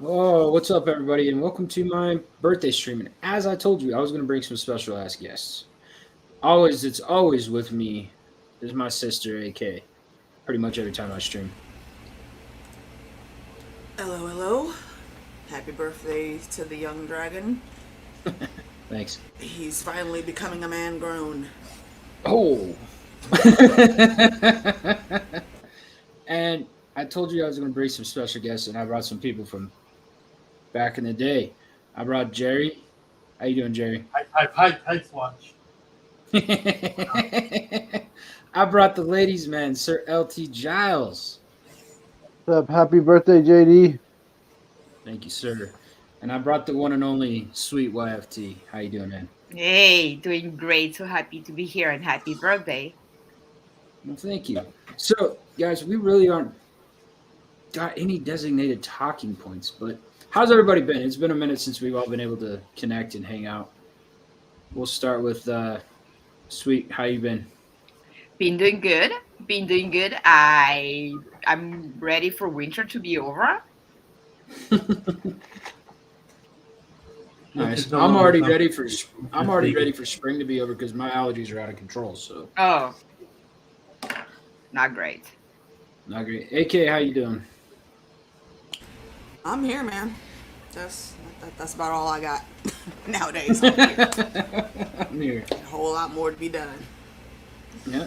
Oh, what's up, everybody, and welcome to my birthday stream. And as I told you, I was going to bring some special ass guests. It's always with me is my sister, AK. Pretty much every time I stream. Hello, hello. Happy birthday to the young dragon. Thanks. He's finally becoming a man grown. Oh, and I told you I was going to bring some special guests, and I brought some people from back in the day. I brought Jerry. How you doing, Jerry? Hi, Swatch. I brought the ladies' man, Sir LT Giles. What's up? Happy birthday, JD. Thank you, sir. And I brought the one and only Sweet YFT. How you doing, man? Hey, doing great. So happy to be here and happy birthday. Well, thank you. So, guys, we really aren't got any designated talking points, but how's everybody been? It's been a minute since we've all been able to connect and hang out. We'll start with Sweet. How you been? Been doing good. Been doing good. I'm ready for winter to be over. Nice. I'm already ready for spring to be over because my allergies are out of control. So. Oh, not great. Not great. AK, how you doing? I'm here, man. That's about all I got nowadays. I'm here. I'm here. A whole lot more to be done. Yeah.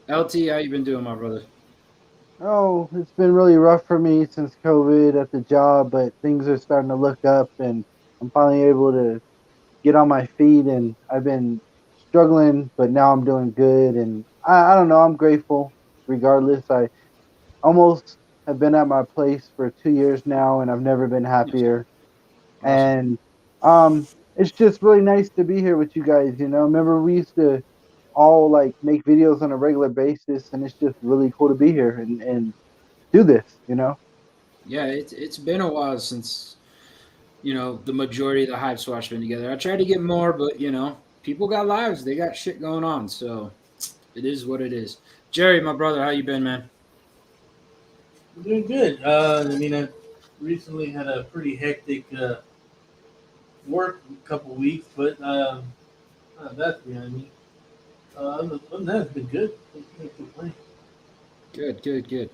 LT, how you been doing, my brother? Oh, it's been really rough for me since COVID at the job, but things are starting to look up and I'm finally able to get on my feet and I've been struggling, but now I'm doing good and I don't know, I'm grateful regardless. I almost have been at my place for 2 years now and I've never been happier. Awesome. And it's just really nice to be here with you guys, you know. Remember we used to all like make videos on a regular basis and it's just really cool to be here and do this, you know. Yeah, it's been a while since the majority of the hype swash been together. I tried to get more, but people got lives, they got shit going on, so it is what it is. Jerry, my brother, how you been, man? I'm doing good. I recently had a pretty hectic work couple weeks, but that's behind me. Other than that, it's been good. Can't complain. Good.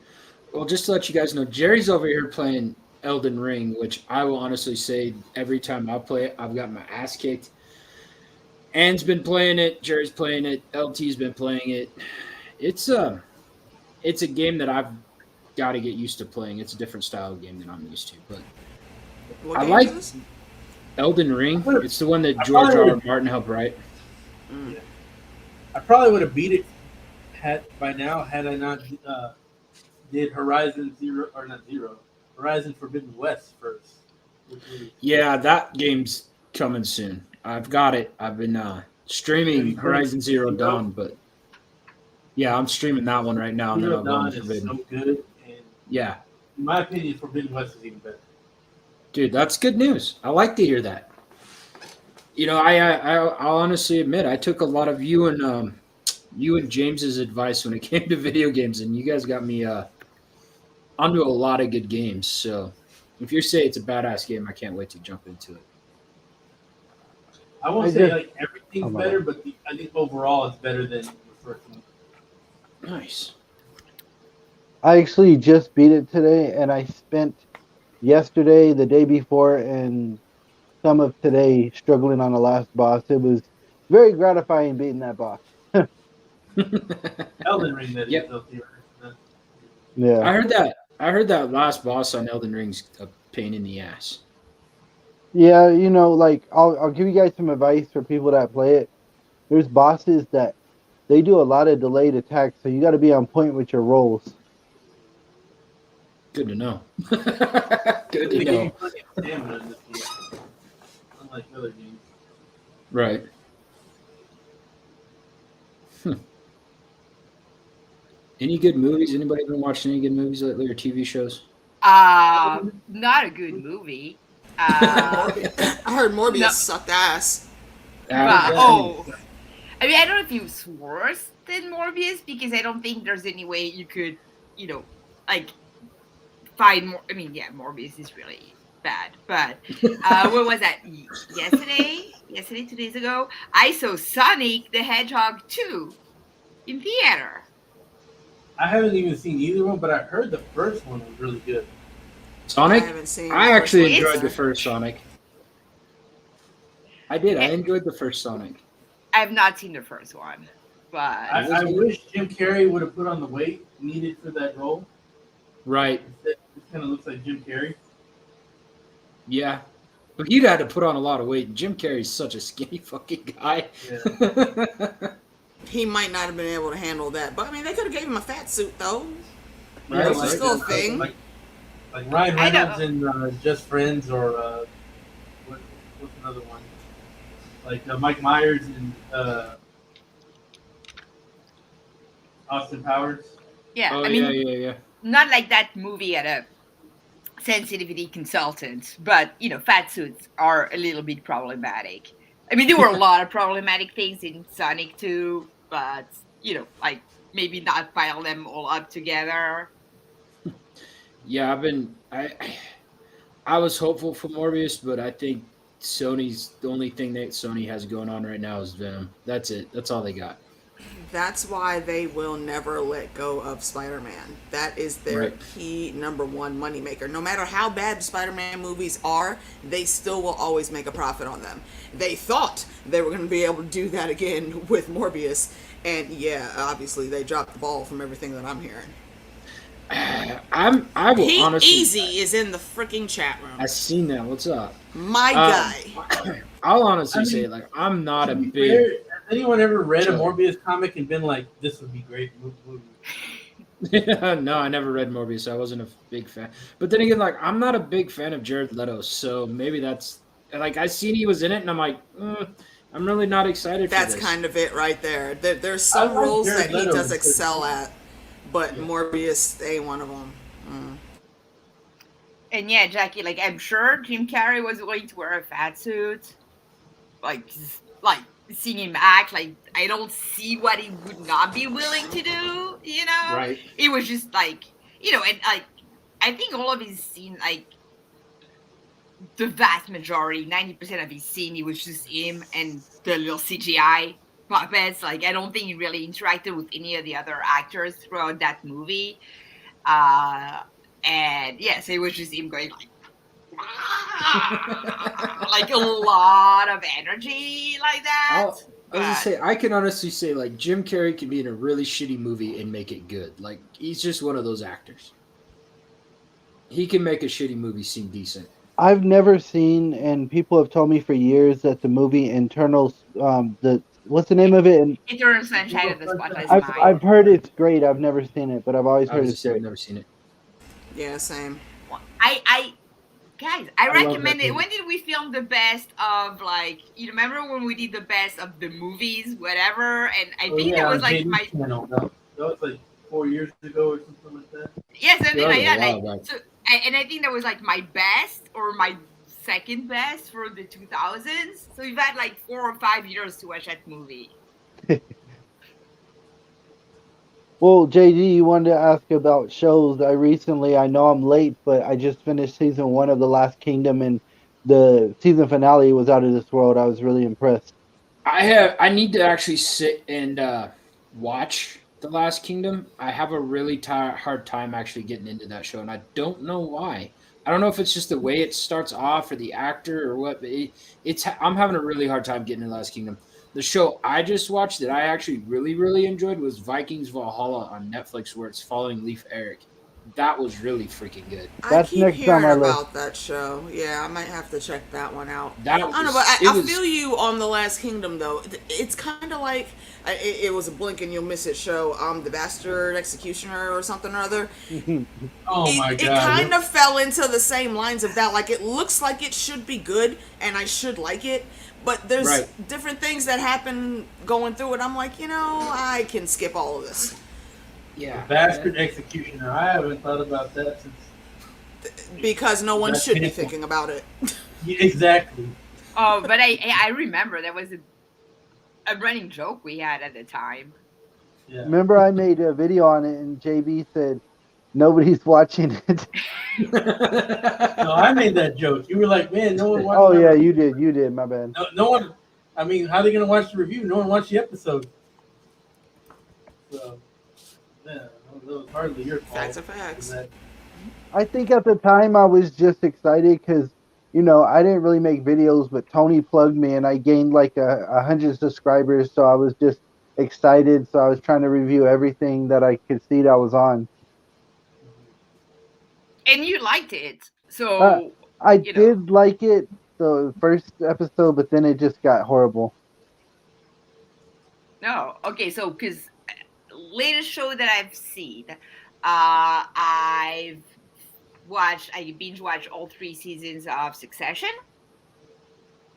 Well, just to let you guys know, Jerry's over here playing Elden Ring, which I will honestly say every time I play it, I've got my ass kicked. Ann's been playing it, Jerry's playing it, LT's been playing it. It's a game that I've got to get used to playing. It's a different style of game than I'm used to, but What I game like is this? Elden Ring. It's the one that I George probably R. R. would- Martin helped write. Mm. I probably would have beat it by now had I not did Horizon Zero or not Zero, Horizon Forbidden West first. Yeah, that game's coming soon. I've got it. I've been streaming Horizon Zero Dawn, but yeah, I'm streaming that one right now, and then Zero I'll go on Dawn is Forbidden. so good, and Yeah, in my opinion, Forbidden West is even better. dude, that's good news. I like to hear that. I'll honestly admit I took a lot of you and James's advice when it came to video games, and you guys got me onto a lot of good games. So if you say it's a badass game, I can't wait to jump into it. I won't I say just- like everything's Oh, my better, bad. but I think overall it's better than the first one. Nice. I actually just beat it today and I spent yesterday, the day before, and some of today struggling on the last boss. It was very gratifying beating that boss. Elden Ring that Yep. is up there. Yeah. I heard that last boss on Elden Ring's a pain in the ass. Yeah, you know, like I'll give you guys some advice for people that play it. There's bosses that they do a lot of delayed attacks, so you got to be on point with your rolls. Good to know. Good to They give you know. plenty of stamina in this game, unlike other games. Right. Any good movies? Anybody been watching any good movies lately or TV shows? Not a good movie. I heard Morbius No. sucked ass. Oh, I mean, I don't know if it was worse than Morbius because I don't think there's any way you could, like find more. I mean, yeah, Morbius is really bad. But what was that? Yesterday, 2 days ago, I saw Sonic the Hedgehog 2 in theater. I haven't even seen either one, but I heard the first one was really good. Sonic. I haven't seen. I the first actually one enjoyed either. the first Sonic. I did. I Eh. enjoyed the first Sonic. I have not seen the first one, but I wish Jim Carrey would have put on the weight needed for that role. Right. It kind of looks like Jim Carrey. Yeah. But he'd had to put on a lot of weight. Jim Carrey's such a skinny fucking guy. Yeah. He might not have been able to handle that, but I mean, they could have gave him a fat suit though. Right, Which is still a thing. Like Ryan I know. Reynolds in Just Friends, or what's another one? Like Mike Myers in Austin Powers. yeah, Oh, I mean, yeah. not like that movie at a sensitivity consultant, but fat suits are a little bit problematic. I mean, there were a lot of problematic things in Sonic 2, but like maybe not pile them all up together. Yeah, I was hopeful for Morbius, but I think the only thing that Sony has going on right now is Venom. That's it. That's all they got. That's why they will never let go of Spider-Man. That is their Right. key number one moneymaker. No matter how bad the Spider-Man movies are, they still will always make a profit on them. They thought they were going to be able to do that again with Morbius. And yeah, obviously they dropped the ball from everything that I'm hearing. I will Pete honestly. Easy is in the freaking chat room. I seen that. What's up? My guy. I'll honestly I mean, say, like, I'm not a To be big. fair, has anyone ever read a Sure. Morbius comic and been like, "This would be great movie"? No, I never read Morbius. So I wasn't a big fan. But then again, like, I'm not a big fan of Jared Leto, so maybe that's like I seen he was in it, and I'm like, I'm really not excited. That's for this. kind of it right there. There's some I like roles Jared that he Leto does because- excel at, but Yeah. Morbius ain't one of them. And yeah, Jackie, like I'm sure Jim Carrey was willing to wear a fat suit, like seeing him act. Like I don't see what he would not be willing to do. Right. It was just like and like I think all of his scene, like the vast majority, 90% of his scene, it was just him and the little CGI puppets. Like I don't think he really interacted with any of the other actors throughout that movie. And yes, it was just him going like like a lot of energy like that. I was gonna say, I can honestly say, like, Jim Carrey can be in a really shitty movie and make it good. Like, he's just one of those actors. He can make a shitty movie seem decent. I've never seen, and people have told me for years that the movie Internals, what's the name of it? And Eternal Sunshine of the Spotless I've Mind. heard it's great. I've never seen it, but I've always I heard was it's just saying, I've great. never seen it. Yeah, same. Guys, I I love recommend that it. movie. When did we film the best of, like, you remember when we did the best of the movies, whatever? And I think that was like on my JD's channel. That was like 4 years ago or something like that. something Yeah, like that. wow, Like, right. so, and I think that was like my best or my second best for the 2000s. So we've had like 4 or 5 years to watch that movie. Well, JD, you wanted to ask about shows. I know I'm late, but I just finished season 1 of The Last Kingdom, and the season finale was out of this world. I was really impressed. I need to actually sit and watch The Last Kingdom. I have a really hard time actually getting into that show, and I don't know why. I don't know if it's just the way it starts off or the actor or what, but I'm having a really hard time getting into The Last Kingdom. The show I just watched that I actually really, really enjoyed was Vikings Valhalla on Netflix, where it's following Leif Erikson. That was really freaking good. That's I keep next on hearing my list. about that show. Yeah, I might have to check that one out. That I don't know, was- but it I was- feel you on The Last Kingdom, though. It's kind of like, it was a blink and you'll miss it show, The Bastard Executioner or something or other. Oh my It god! kind of fell into the same lines of that. Like, it looks like it should be good, and I should like it, but there's Right. different things that happen going through it. I'm like, I can skip all of this. Yeah. Bastard Executioner. I haven't thought about that since. Because no one That's should be painful. thinking about it. Yeah, exactly. Oh, but I remember that was a running joke we had at the time. Yeah. Remember, I made a video on it, and JB said, nobody's watching it. No, I made that joke. You were like, man, no one watched. Oh my yeah, review." you did. My bad. No one. I mean, how are they gonna watch the review? No one watched the episode. So, yeah, that was hardly your fault. Facts are facts. I think at the time I was just excited because, I didn't really make videos, but Tony plugged me and I gained like 100 subscribers. So I was just excited. So I was trying to review everything that I could see that was on. And you liked it. So, I did like it the first episode, but then it just got horrible. No. Okay, so because latest show that I've seen, I binge watched all 3 seasons of Succession.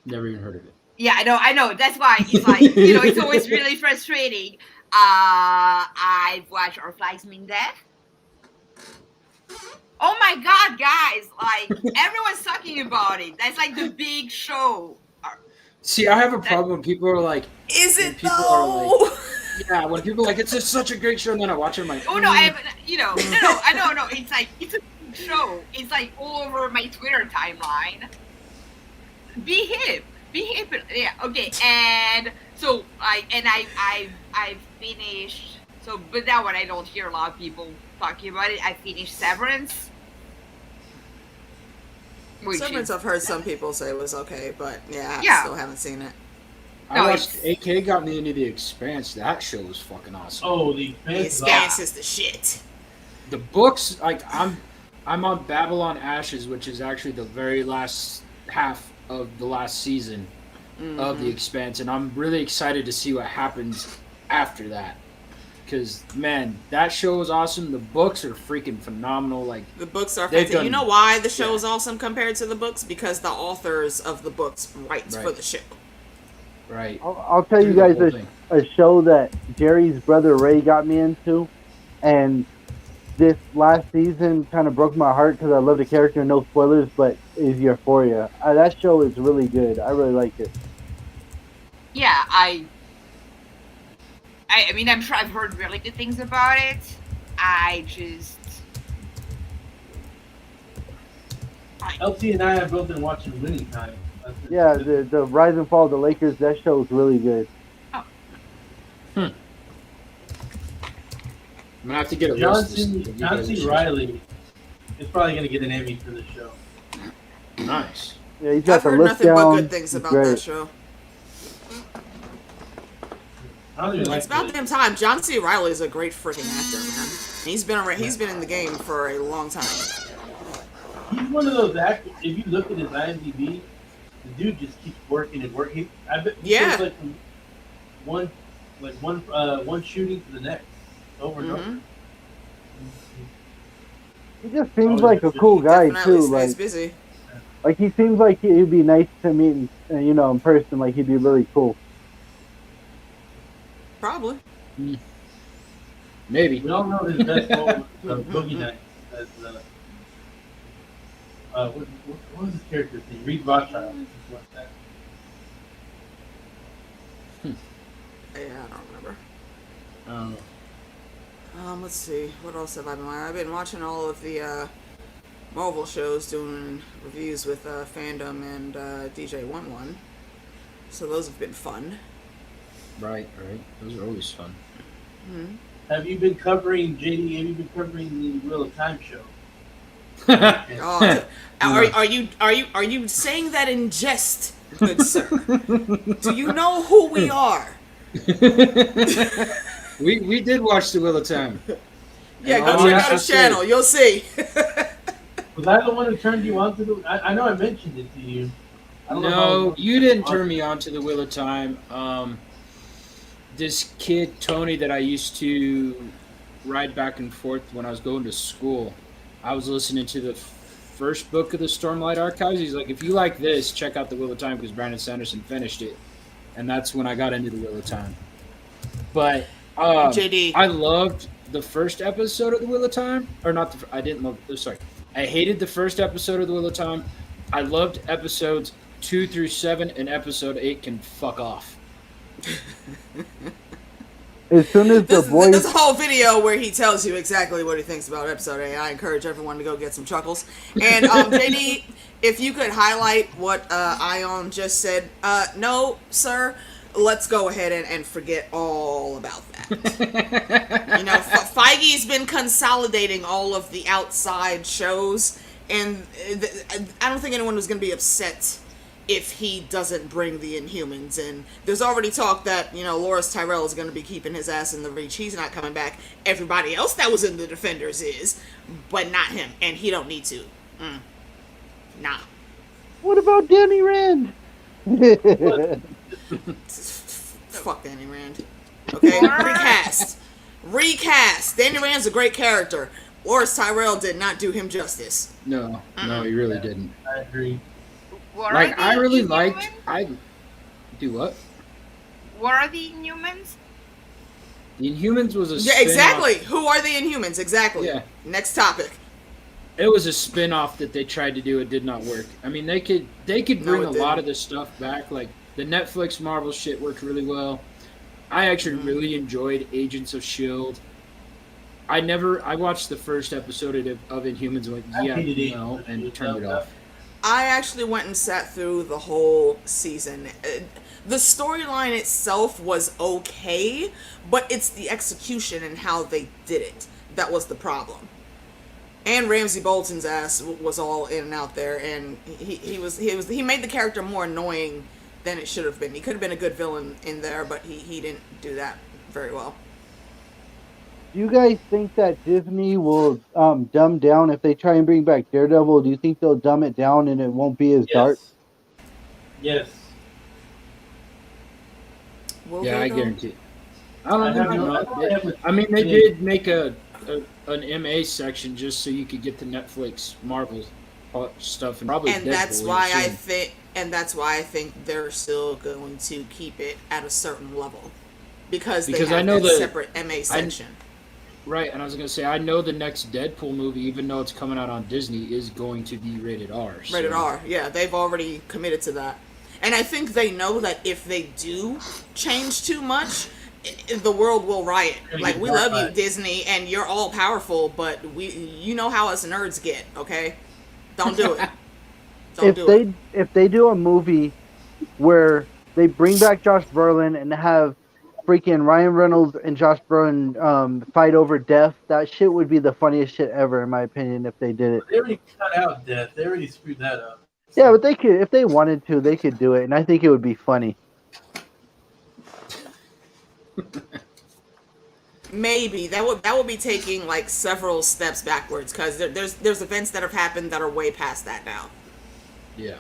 Never even heard of it. Yeah, I know. That's why it's like, it's always really frustrating. I've watched Our Flags Mean Death. Oh my God, guys! Like everyone's talking about it. That's like the big show. See, I have a problem when people are like, "Is it people though?" Are like, yeah, when people are like, it's just such a great show, and then I watch it, I'm like, oh no, I haven't. No. It's like it's a big show. It's like all over my Twitter timeline. Be hip. Yeah. Okay. And so I finished. So, but that one I don't hear a lot of people talking about it. I finished Severance. Severance, I've heard some people say it was okay, but I still haven't seen it. I watched AK got me into The Expanse. That show was fucking awesome. Oh, The Expanse is the shit. The books, like I'm on Babylon Ashes, which is actually the very last half of the last season of The Expanse, and I'm really excited to see what happens after that. Because, man, that show was awesome. The books are freaking phenomenal. Like the books are fantastic. You know why the show is awesome compared to the books? Because the authors of the books write for the show. Right. I'll tell you guys a show that Jerry's brother Ray got me into, and this last season kind of broke my heart because I love the character. No spoilers, but is Euphoria. That show is really good. I really like it. Yeah, I mean, I'm sure I've heard really good things about it. LT and I have both been watching Winning Time. Yeah, the Rise and Fall of the Lakers, that show is really good. Oh. I'm going to have to get a John C. Reilly is probably going to get an Emmy for this show. Nice. Yeah, he's got I've the heard list nothing down. but good things about that show. It's about damn time. John C. Reilly is a great freaking actor, man. He's been in the game for a long time. He's one of those actors. If you look at his IMDb, the dude just keeps working and working. I bet he does one shooting to the next, over and over. He just seems like a cool guy too. Like, busy. Like he seems like he'd be nice to meet, in person. Like he'd be really cool. Probably. Maybe. We all know his best role was Boogie Nights. As, what was his character's name? Reed Rothschild. Like that. Yeah, I don't remember. Let's see. What else have I been watching? I've been watching all of the Marvel shows, doing reviews with Fandom and DJ11. So those have been fun. Right. Those are always fun. Mm-hmm. Have you been covering, JD? Have you been covering the Wheel of Time show? Are you saying that in jest, good sir? Do you know who we are? we did watch the Wheel of Time. Yeah, go check out his channel. You'll see. Was I the one who turned you on to the? I know I mentioned it to you. No, you didn't turn me on to the Wheel of Time. This kid Tony that I used to ride back and forth when I was going to school, I was listening to the first book of the Stormlight Archives. He's like, if you like this, check out the Wheel of Time because Brandon Sanderson finished it, and that's when I got into the Wheel of Time. But JD, I loved the first episode of the Wheel of Time, or not? I didn't love. Sorry, I hated the first episode of the Wheel of Time. I loved episodes 2 through 7, and episode 8 can fuck off. As soon as the There's a boys, whole video where he tells you exactly what he thinks about episode 8. I encourage everyone to go get some chuckles. And JD, if you could highlight what Ion just said. No, sir. Let's go ahead and forget all about that. You know, Feige's been consolidating all of the outside shows, and I don't think anyone was going to be upset if he doesn't bring the Inhumans in. There's already talk that, you know, Loras Tyrell is going to be keeping his ass in the Reach. He's not coming back. Everybody else that was in the Defenders is, but not him, and he don't need to. Nah. what about Danny Rand? Fuck Danny Rand. Okay, recast. Danny Rand's a great character. Loras Tyrell did not do him justice. No, he really didn't. I agree. What Like, are the I really Inhumans? liked. I do what? What are the Inhumans? The Inhumans was a Yeah, spin-off. exactly. Who are the Inhumans? Exactly. Yeah. Next topic. It was a spin-off that they tried to do. It did not work. I mean, they could bring a lot of the stuff back. Like the Netflix Marvel shit worked really well. I actually really enjoyed Agents of Shield. I watched the first episode of Inhumans and went, I hated it. and turned it off. I actually went and sat through the whole season. The storyline itself was okay, but it's the execution and how they did it that was the problem. And Ramsey Bolton's ass was all in and out there, and he made the character more annoying than it should have been. He could have been a good villain in there, but he didn't do that very well. Do you guys think that Disney will dumb down if they try and bring back Daredevil? Do you think they'll dumb it down and it won't be as dark? Yes. Will Yeah, they, I though? guarantee. I don't know. I mean, they did make an MA section just so you could get the Netflix Marvel stuff and probably. And Deadpool that's why soon. I think they're still going to keep it at a certain level because they Because have I know that the- separate MA section. Right, and I was gonna say I know the next Deadpool movie, even though it's coming out on Disney, is going to be rated R. So. Rated R, yeah, they've already committed to that. And I think they know that if they do change too much, the world will riot. Like, we love you, Disney, and you're all powerful, but you know how us nerds get, okay? Don't do it. If they do a movie where they bring back Josh Brolin and have freaking Ryan Reynolds and Josh Brolin fight over death, that shit would be the funniest shit ever, in my opinion, if they did it. They already cut out death. They already screwed that up. Yeah, but they could, if they wanted to, they could do it, and I think it would be funny. Maybe that would be taking like several steps backwards because there's events that have happened that are way past that now. Yeah,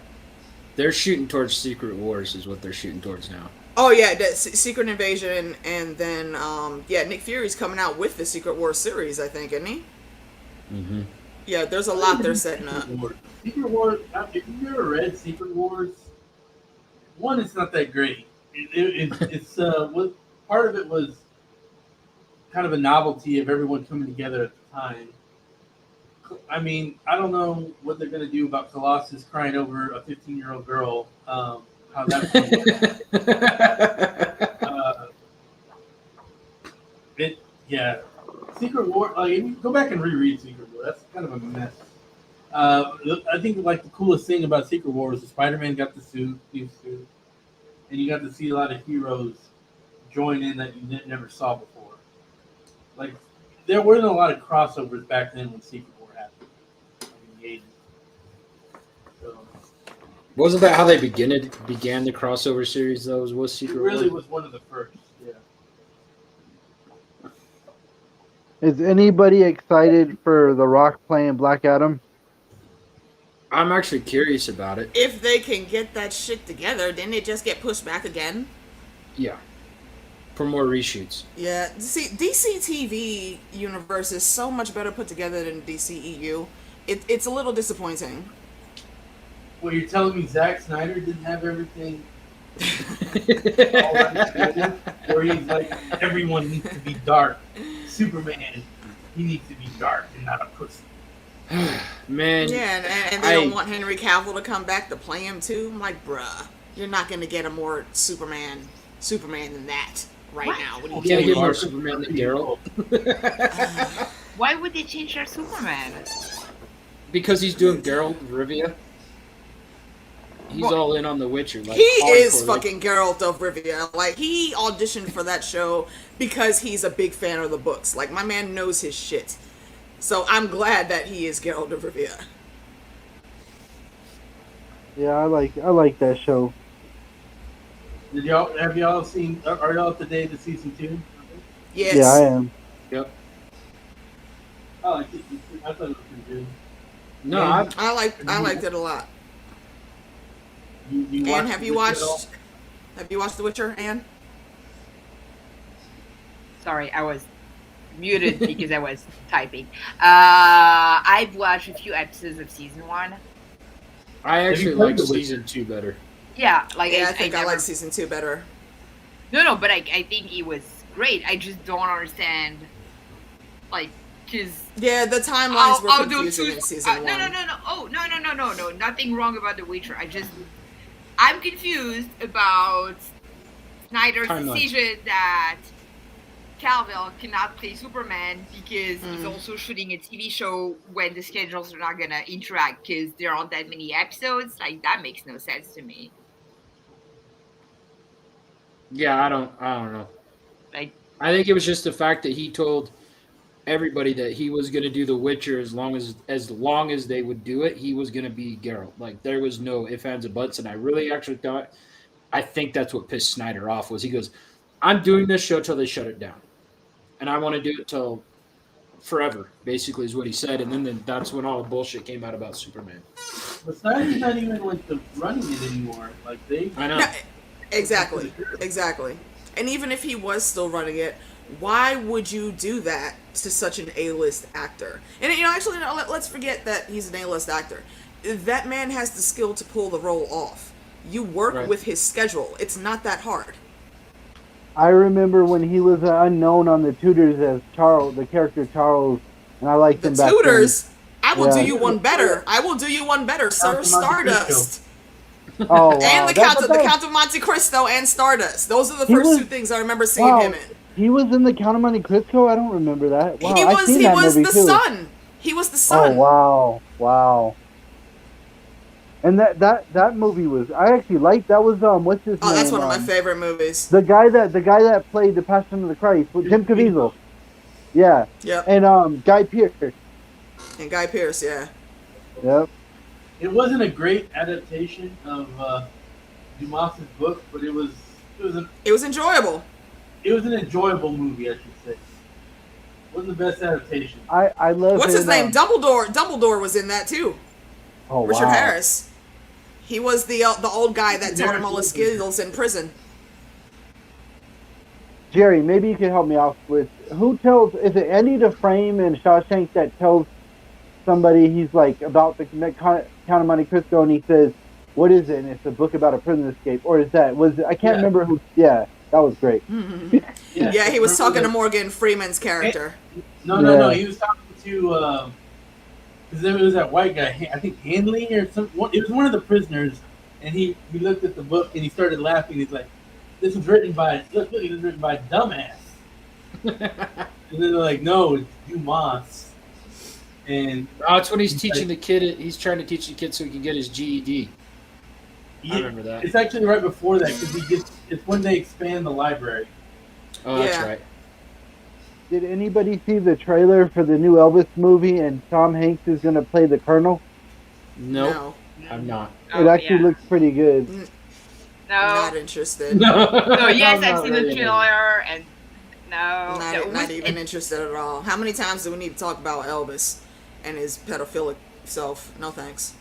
they're shooting towards Secret Wars, is what they're shooting towards now. Oh yeah, the Secret Invasion, and then Nick Fury's coming out with the Secret Wars series, I think, isn't he? Mm-hmm. Yeah, there's a lot they're setting up. Secret Wars. If you ever read Secret Wars, one, it's not that great. It's part of it was kind of a novelty of everyone coming together at the time. I mean, I don't know what they're going to do about Colossus crying over a 15-year-old girl. How that's going to Secret War. Go back and reread Secret War. That's kind of a mess. I think like the coolest thing about Secret War is Spider-Man got the new suit, and you got to see a lot of heroes join in that you never saw before. Like there weren't a lot of crossovers back then when Secret War happened. In the 80s. So, Wasn't that how they began the crossover series? Though was it Secret really War? was one of the first. Yeah. Is anybody excited for The Rock playing Black Adam? I'm actually curious about it. If they can get that shit together, didn't it just get pushed back again? Yeah, for more reshoots. Yeah, see, DC TV universe is so much better put together than DCEU. It's a little disappointing. Well, you're telling me Zack Snyder didn't have everything all right together? Where he's like, everyone needs to be dark. Superman, he needs to be dark and not a pussy. Man. Yeah, and they don't want Henry Cavill to come back to play him too. I'm like, bruh, you're not gonna get a more Superman than that right What? now. What You do can't you get more Superman than Daryl Why would they change our Superman? because he's doing Geralt of Rivia. He's What? all in on The Witcher. Like He is hardcore, like- fucking Geralt of Rivia. Like, he auditioned for that show because he's a big fan of the books. Like, my man knows his shit. So I'm glad that he is Geralt of Rivia. Yeah, I like that show. Have y'all seen? Are y'all up to date to season 2? Yes. Yeah, I am. Yep. I like it. I thought it was pretty good. No, Yeah. I liked it a lot. You Anne, have you watched it at all? watched The Witcher, Anne? Sorry, I was muted because I was typing. I've watched a few episodes of season 1. I Have actually you played like The Witcher? season 2 better. Yeah, like Yeah, I think I never- like season 2 better. No, but I think it was great. I just don't understand, like, because Yeah, the timelines were confusing in season 1. no. Oh, no. Nothing wrong about The Witcher. I'm confused about Snyder's Timeline. decision that Calville cannot play Superman because he's also shooting a TV show when the schedules are not gonna interact because there aren't that many episodes. Like, that makes no sense to me. Yeah, I don't know. Like, I think it was just the fact that he told everybody that he was going to do The Witcher as long as they would do it, he was going to be Geralt. Like, there was no ifs, ands, or buts, and I really actually I think that's what pissed Snyder off was he goes, I'm doing this show till they shut it down, and I want to do it till forever. Basically, is what he said, and then that's when all the bullshit came out about Superman. But Snyder's not even running it anymore. Like I know. No, exactly. And even if he was still running it, why would you do that to such an A-list actor? And actually, let's forget that he's an A-list actor. That man has the skill to pull the role off. You work Right. with his schedule. It's not that hard. I remember when he was unknown on the Tudors as Charles, the character Charles, and I liked The him back Tudors, I will do Yeah. you one better. I will do you one better, Sir Count of Monte Stardust. then. Oh, wow. And the That's- Count of Monte Cristo and Stardust. Those are the He first was- two things I remember seeing Wow. him in. He was in the Count of Monte Cristo? I don't remember that. Wow, he I've was seen he that was movie the too. son. He was the Oh, son. wow. And that movie was, I actually liked, that was, what's his name? Oh, that's one of my favorite movies. The guy that played the Passion of the Christ, with Tim Caviezel. Yeah. Yep. And, Guy Pearce. And Guy Pearce, yeah. Yep. it wasn't a great adaptation of Dumas's book, but it was It was enjoyable. an enjoyable movie, I should say. Wasn't the best adaptation. I love What's his him, name? Dumbledore was in that too. Oh, Richard wow. Harris. He was the old guy that taught him all his skills in prison. Jerry, maybe you can help me out with, is it Andy Dufresne in Shawshank that tells somebody he's like about the Count of Monte Cristo and he says, what is it? And it's a book about a prison escape. Or is that, I can't remember who, yeah, that was great. Yeah, he was talking to Remember Morgan Freeman's character. No. He was talking to because there was that white guy. I think Hanley or some. It was one of the prisoners, and he looked at the book and he started laughing. He's like, "This was written by look, it was written by a dumbass." And then they're like, "No, it's Dumas." And Oh, it's when he's teaching the kid. He's trying to teach the kid so he can get his GED. I remember that. It's actually right before that because it's when they expand the library. Oh, that's Yeah. right. Did anybody see the trailer for the new Elvis movie and Tom Hanks is going to play the Colonel? Nope, No, I'm not. oh, It actually yeah. looks pretty good. No. not interested. No, yes, I'm I've not seen really the trailer, and no. Not even interested at all. How many times do we need to talk about Elvis and his pedophilic self? No thanks.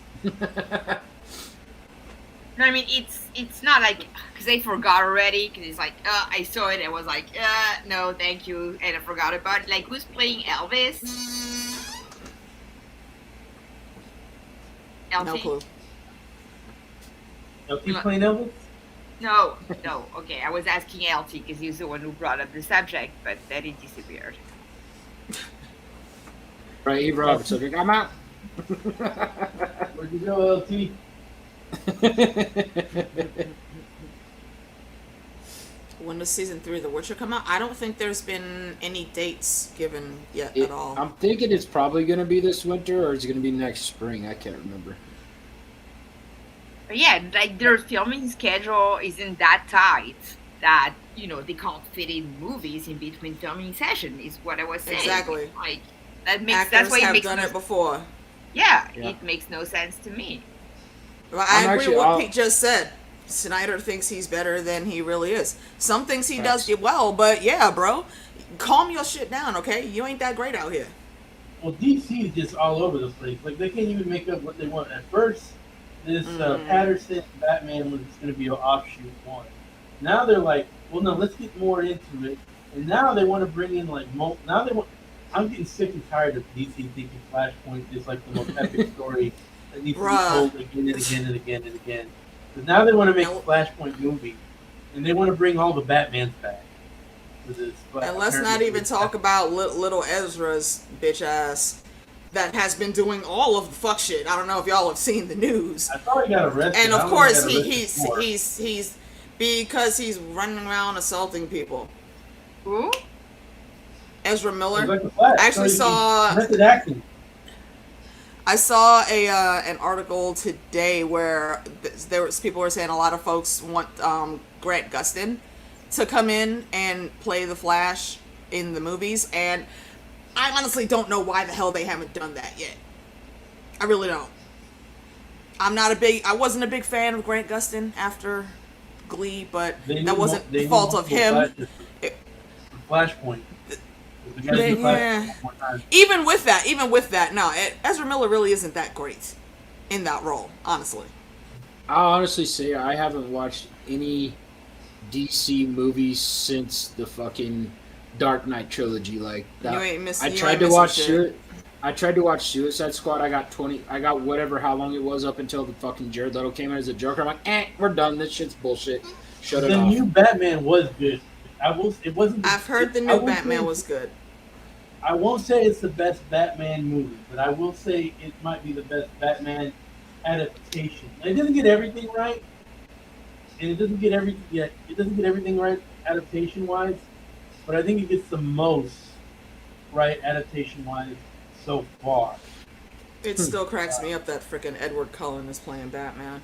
No, I mean, it's not like, because I forgot already, because it's like, I saw it, and was like, no, thank you, and I forgot about it. Like, who's playing Elvis? LT? No clue. He's playing Elvis. No, okay, I was asking LT, because he was the one who brought up the subject, but then he disappeared. Right, he brought up the subject. I'm out. Where'd you go, LT? When does season 3 of The Witcher come out? I don't think there's been any dates given yet at all. I'm thinking it's probably going to be this winter or it's going to be next spring. I can't remember. But yeah, like their filming schedule isn't that tight that they can't fit in movies in between filming session. Is what I was saying. Exactly. Like that's Actors why it have makes done it before. Yeah, Yeah. it makes no sense to me. Well, I agree actually- with what I'll- Pete just said. Snyder thinks he's better than he really is. Some things he does Facts. get well, but yeah, bro, calm your shit down, okay? You ain't that great out here. Well, DC is just all over the place. Like, they can't even make up what they want. At first, this Patterson Batman was going to be an offshoot one. Now they're like, well, no, let's get more into it. And now they want to bring in, like, I'm getting sick and tired of DC thinking Flashpoint is, like, the most epic story that needs to be told again and again and again and again. Because now they want to make a Flashpoint movie. And they want to bring all the Batmans back. For this, And let's not even talk about little Ezra's bitch ass that has been doing all of the fuck shit. I don't know if y'all have seen the news. I thought he got arrested. And I of don't know course if he got arrested for. he's because he's running around assaulting people. Who? Ezra Miller. He's like the Flash. I actually So saw- he's method acting. I saw an article today where there was people were saying a lot of folks want Grant Gustin to come in and play the Flash in the movies, and I honestly don't know why the hell they haven't done that yet. I really don't. I wasn't a big fan of Grant Gustin after Glee, but that wasn't the fault of him. Flashpoint. Yeah. Even with that, no, Ezra Miller really isn't that great in that role, honestly. I'll honestly say I haven't watched any DC movies since the fucking Dark Knight trilogy. Like that, You ain't missing. I you tried ain't to missing watch shit. I tried to watch Suicide Squad. I got whatever how long it was up until the fucking Jared Leto came in as a Joker. I'm like, we're done. This shit's bullshit. Shut it The off. new Batman was good. It wasn't. I've heard the new Batman was good. I won't say it's the best Batman movie, but I will say it might be the best Batman adaptation. It doesn't get everything right, and it doesn't get everything right adaptation wise, but I think it gets the most right adaptation wise so far. It still cracks me up that freaking Edward Cullen is playing Batman.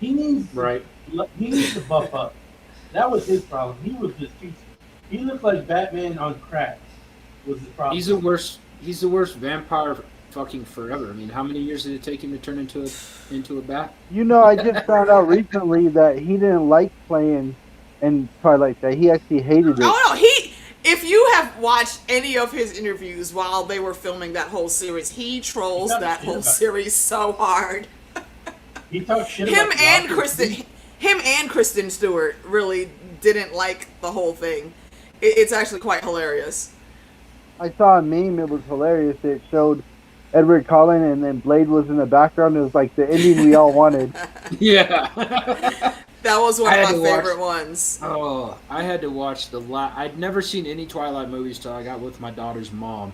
He needs Right. He needs to buff up. That was his problem. He was just he looked like Batman on crack. Was his problem. He's the worst vampire fucking forever. I mean, how many years did it take him to turn into a bat? I just found out recently that he didn't like playing in Twilight. That he actually hated it. Oh no, if you have watched any of his interviews while they were filming that whole series, he trolls that whole series so hard. He talked shit Him about and Rocket. Kristen Stewart really didn't like the whole thing. It's actually quite hilarious. I saw a meme. It was hilarious. It showed Edward Cullen and then Blade was in the background. It was like the ending we all wanted. Yeah. That was one I of had my to favorite ones. Oh, I had to watch I'd never seen any Twilight movies till I got with my daughter's mom.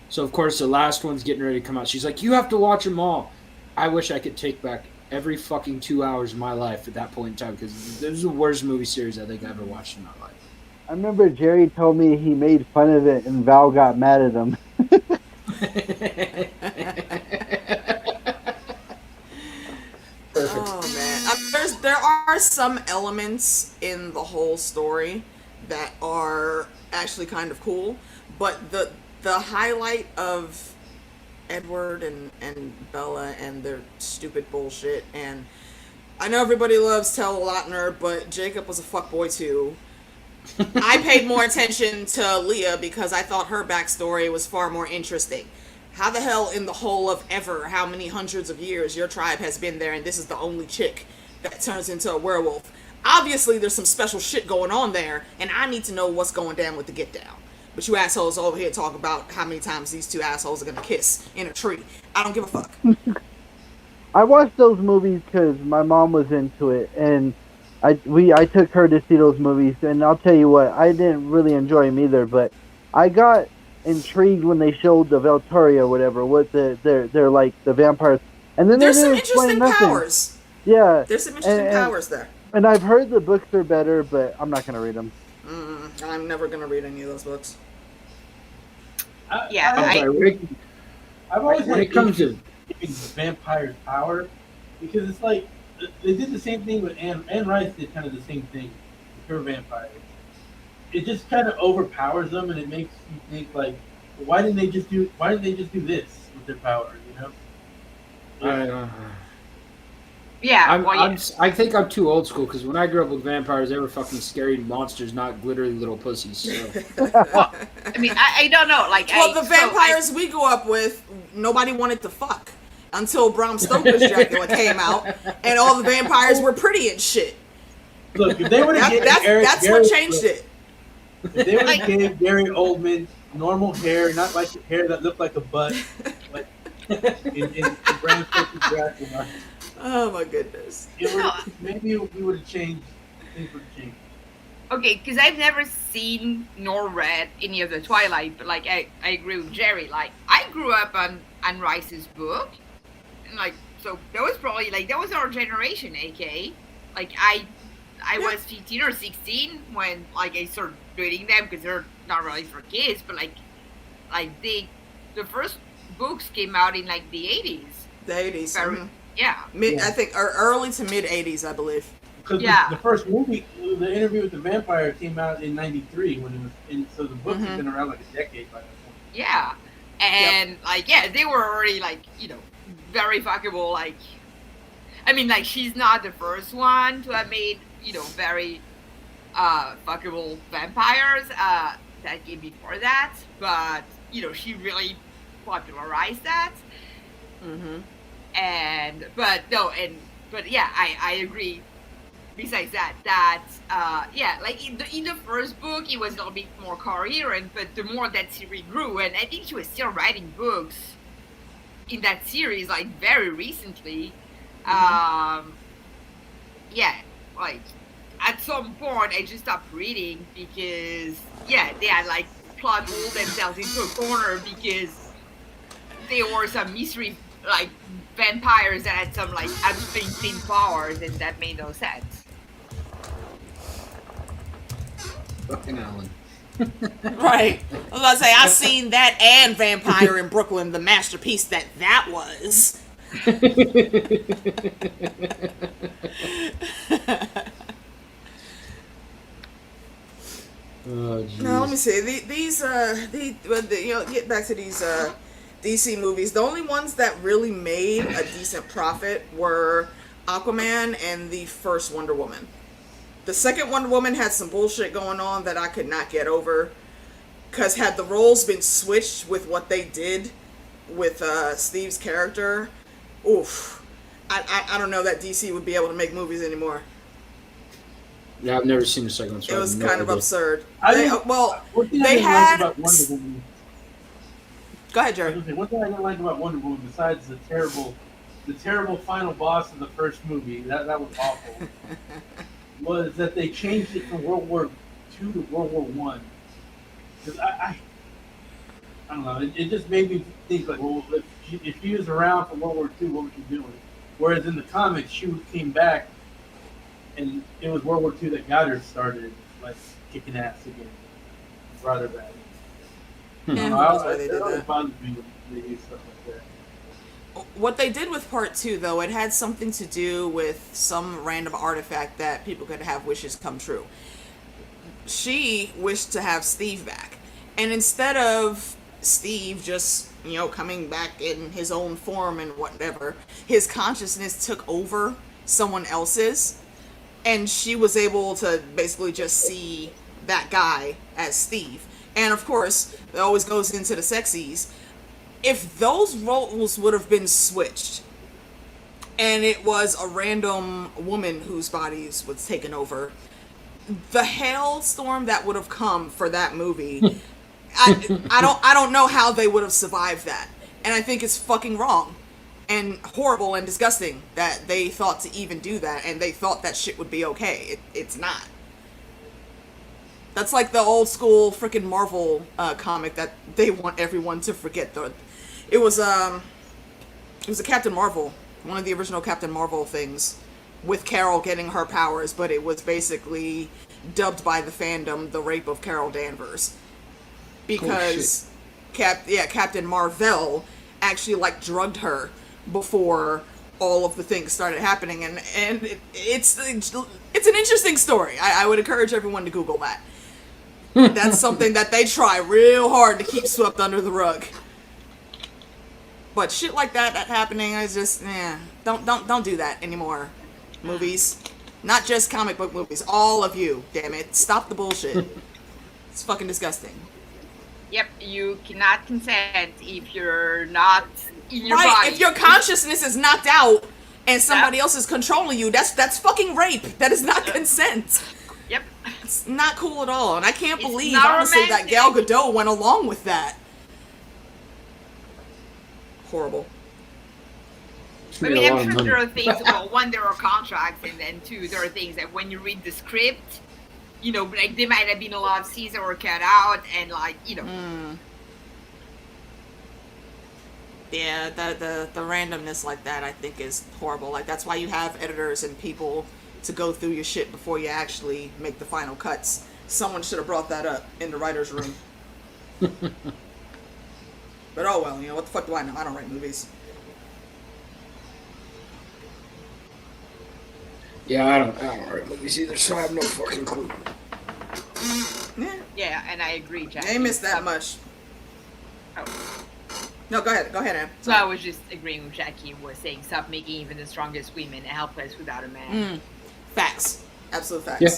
So of course the last one's getting ready to come out. She's like, "You have to watch them all." I wish I could take back every fucking 2 hours of my life at that point in time because this is the worst movie series I think I ever watched in my life. I remember Jerry told me he made fun of it and Val got mad at him. Oh man, there are some elements in the whole story that are actually kind of cool, but the highlight of Edward and Bella and their stupid bullshit, and I know everybody loves Taylor Lautner, but Jacob was a fuckboy too. I paid more attention to Leah because I thought her backstory was far more interesting. How the hell in the whole of ever, how many hundreds of years your tribe has been there and this is the only chick that turns into a werewolf? Obviously there's some special shit going on there, and I need to know what's going down with the get down. But you assholes over here talk about how many times these two assholes are gonna kiss in a tree. I don't give a fuck. I watched those movies because my mom was into it, and I took her to see those movies, and I'll tell you what, I didn't really enjoy them either, but I got intrigued when they showed the Valtoria or whatever, what they're like the vampires, and then There's they some didn't explain interesting nothing. powers. Yeah, There's some interesting powers there. And I've heard the books are better, but I'm not gonna read them. I'm never gonna read any of those books. Yeah, I'm sorry, Rick. I've always When had it comes issues to giving vampires power because it's like they did the same thing with Anne Rice did kind of the same thing with her vampires. It just kind of overpowers them, and it makes you think like, why didn't they just do this with their power? You know? yeah. Well, yeah. I think I'm too old school because when I grew up with vampires, they were fucking scary monsters, not glittery little pussies. So. I mean, I don't know. Like, Well, the vampires we grew up with, nobody wanted to fuck until Bram Stoker's Dracula came out, and all the vampires were pretty and shit. Look, if they would have That's what changed it. If they would have gave Gary Oldman normal hair, not like hair that looked like a butt, like in Bram Stoker's Dracula. Oh my goodness. Maybe we would have changed. Things would have changed. Okay, because I've never seen nor read any of the Twilight, but like I agree with Jerry. Like I grew up on Rice's book, and like so that was probably like that was our generation, AK. Like I was 15 or 16 when like I started reading them because they're not really for kids, but like the first books came out in like the 80s. The 80s. Yeah. I think or early to mid 80s, I believe. Because the first movie, the Interview with the Vampire, came out in '93 when it was, so the books have been around like a decade by that point. Yeah, and they were already like very fuckable. Like, I mean, like she's not the first one to have made very fuckable vampires. That came before that, but she really popularized that. Mm-hmm. But yeah, I agree. Besides that like in the first book, it was a little bit more coherent, but the more that series grew, and I think she was still writing books in that series, like very recently. Like at some point, I just stopped reading because they had like plot hole themselves into a corner because there were some mystery like vampires that had some like unseen powers, and that made no sense. Fucking Alan. Right. I was gonna say I seen that and Vampire in Brooklyn, the masterpiece that was. Oh, geez. Now let me see. Get back to these DC movies. The only ones that really made a decent profit were Aquaman and the first Wonder Woman. The second Wonder Woman had some bullshit going on that I could not get over. Because had the roles been switched with what they did with Steve's character, oof. I don't know that DC would be able to make movies anymore. Yeah, I've never seen the second one. So it was kind of absurd. They had... About Wonder Woman. Go ahead, Jerry. One thing I didn't like about Wonder Woman, besides the terrible final boss of the first movie, that was awful, was that they changed it from World War II to World War One. Because I don't know, it just made me think like, well, if she was around for World War II, what was she doing? Whereas in the comics, she came back, and it was World War II that got her started, like kicking ass again, brought her back. Yeah, It always bothers me when they do stuff like that. What they did with part 2, though, it had something to do with some random artifact that people could have wishes come true. She wished to have Steve back. And instead of Steve just, coming back in his own form and whatever, his consciousness took over someone else's. And she was able to basically just see that guy as Steve. And of course, it always goes into the sexies. If those roles would have been switched, and it was a random woman whose bodies was taken over, the hailstorm that would have come for that movie, I don't know how they would have survived that. And I think it's fucking wrong and horrible and disgusting that they thought to even do that, and they thought that shit would be okay. It's not. That's like the old school freaking Marvel comic that they want everyone to forget. It was a Captain Marvel, one of the original Captain Marvel things, with Carol getting her powers, but it was basically dubbed by the fandom the rape of Carol Danvers. Because Captain Marvel actually like drugged her before all of the things started happening, and it's an interesting story. I would encourage everyone to Google that. That's something that they try real hard to keep swept under the rug. But shit like that happening is just don't do that anymore. Movies, not just comic book movies, all of you, damn it, stop the bullshit. It's fucking disgusting. Yep, you cannot consent if you're not in your Right, body. if your consciousness is knocked out and somebody else is controlling you, that's fucking rape. That is not consent. Yep. It's not cool at all, and I can't It's believe, not honestly, that romantic. Gal Gadot went along with that. Horrible. I Made a mean, lot I'm of sure there money. are things, well, one, there are contracts, and then two, there are things that when you read the script, you know, like, there might have been a lot of scenes that were cut out, and, like, you know. Yeah, the randomness like that, I think, is horrible. Like, that's why you have editors and people to go through your shit before you actually make the final cuts. Someone should have brought that up in the writer's room. But oh well, you know, what the fuck do I know? I don't write movies. Yeah, I don't write movies either, so I have no fucking clue. Yeah, Yeah, and I agree, Jack. I ain't missed that much. Oh. No, go ahead, Ann. So I was just agreeing with Jackie, was saying, stop making even the strongest women helpless without a man. Facts. Absolute facts. Yeah.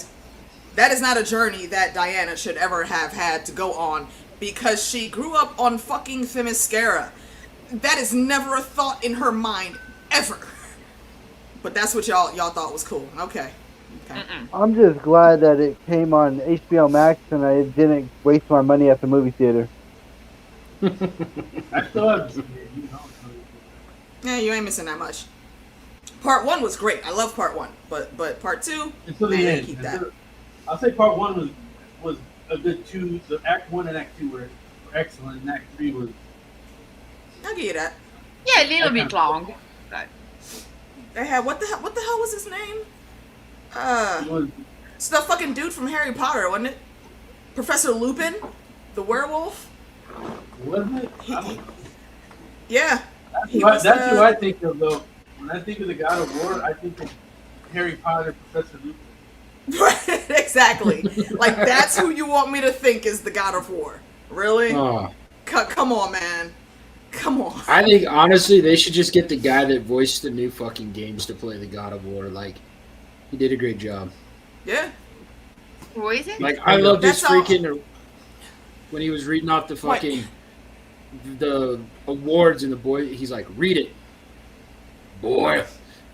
That is not a journey that Diana should ever have had to go on because she grew up on fucking Themyscira. That is never a thought in her mind, ever. But that's what y'all thought was cool. Okay. I'm just glad that it came on HBO Max and I didn't waste my money at the movie theater. I still haven't seen it. You know. Yeah, you ain't missing that much. Part 1 was great. I love part 1. But part 2, Until the man, end. keep that. I'll say part 1 was a good 2. The Act 1 and Act 2 were excellent, and Act 3 was. I'll give you that. Yeah, a little bit long, but They had what the hell was his name? was It's the fucking dude from Harry Potter, wasn't it? Professor Lupin, the werewolf. wasn't it? Yeah. That's who I think of though. When I think of the God of War, I think of Harry Potter, Professor Lupin. Exactly. Like, that's who you want me to think is the God of War. Really? Come on, man. Come on. I think, honestly, they should just get the guy that voiced the new fucking games to play the God of War. Like, he did a great job. Yeah. what is it? Like, I loved his That's all- freaking... When he was reading off the fucking... The awards and the boy... He's like, read it. Boy.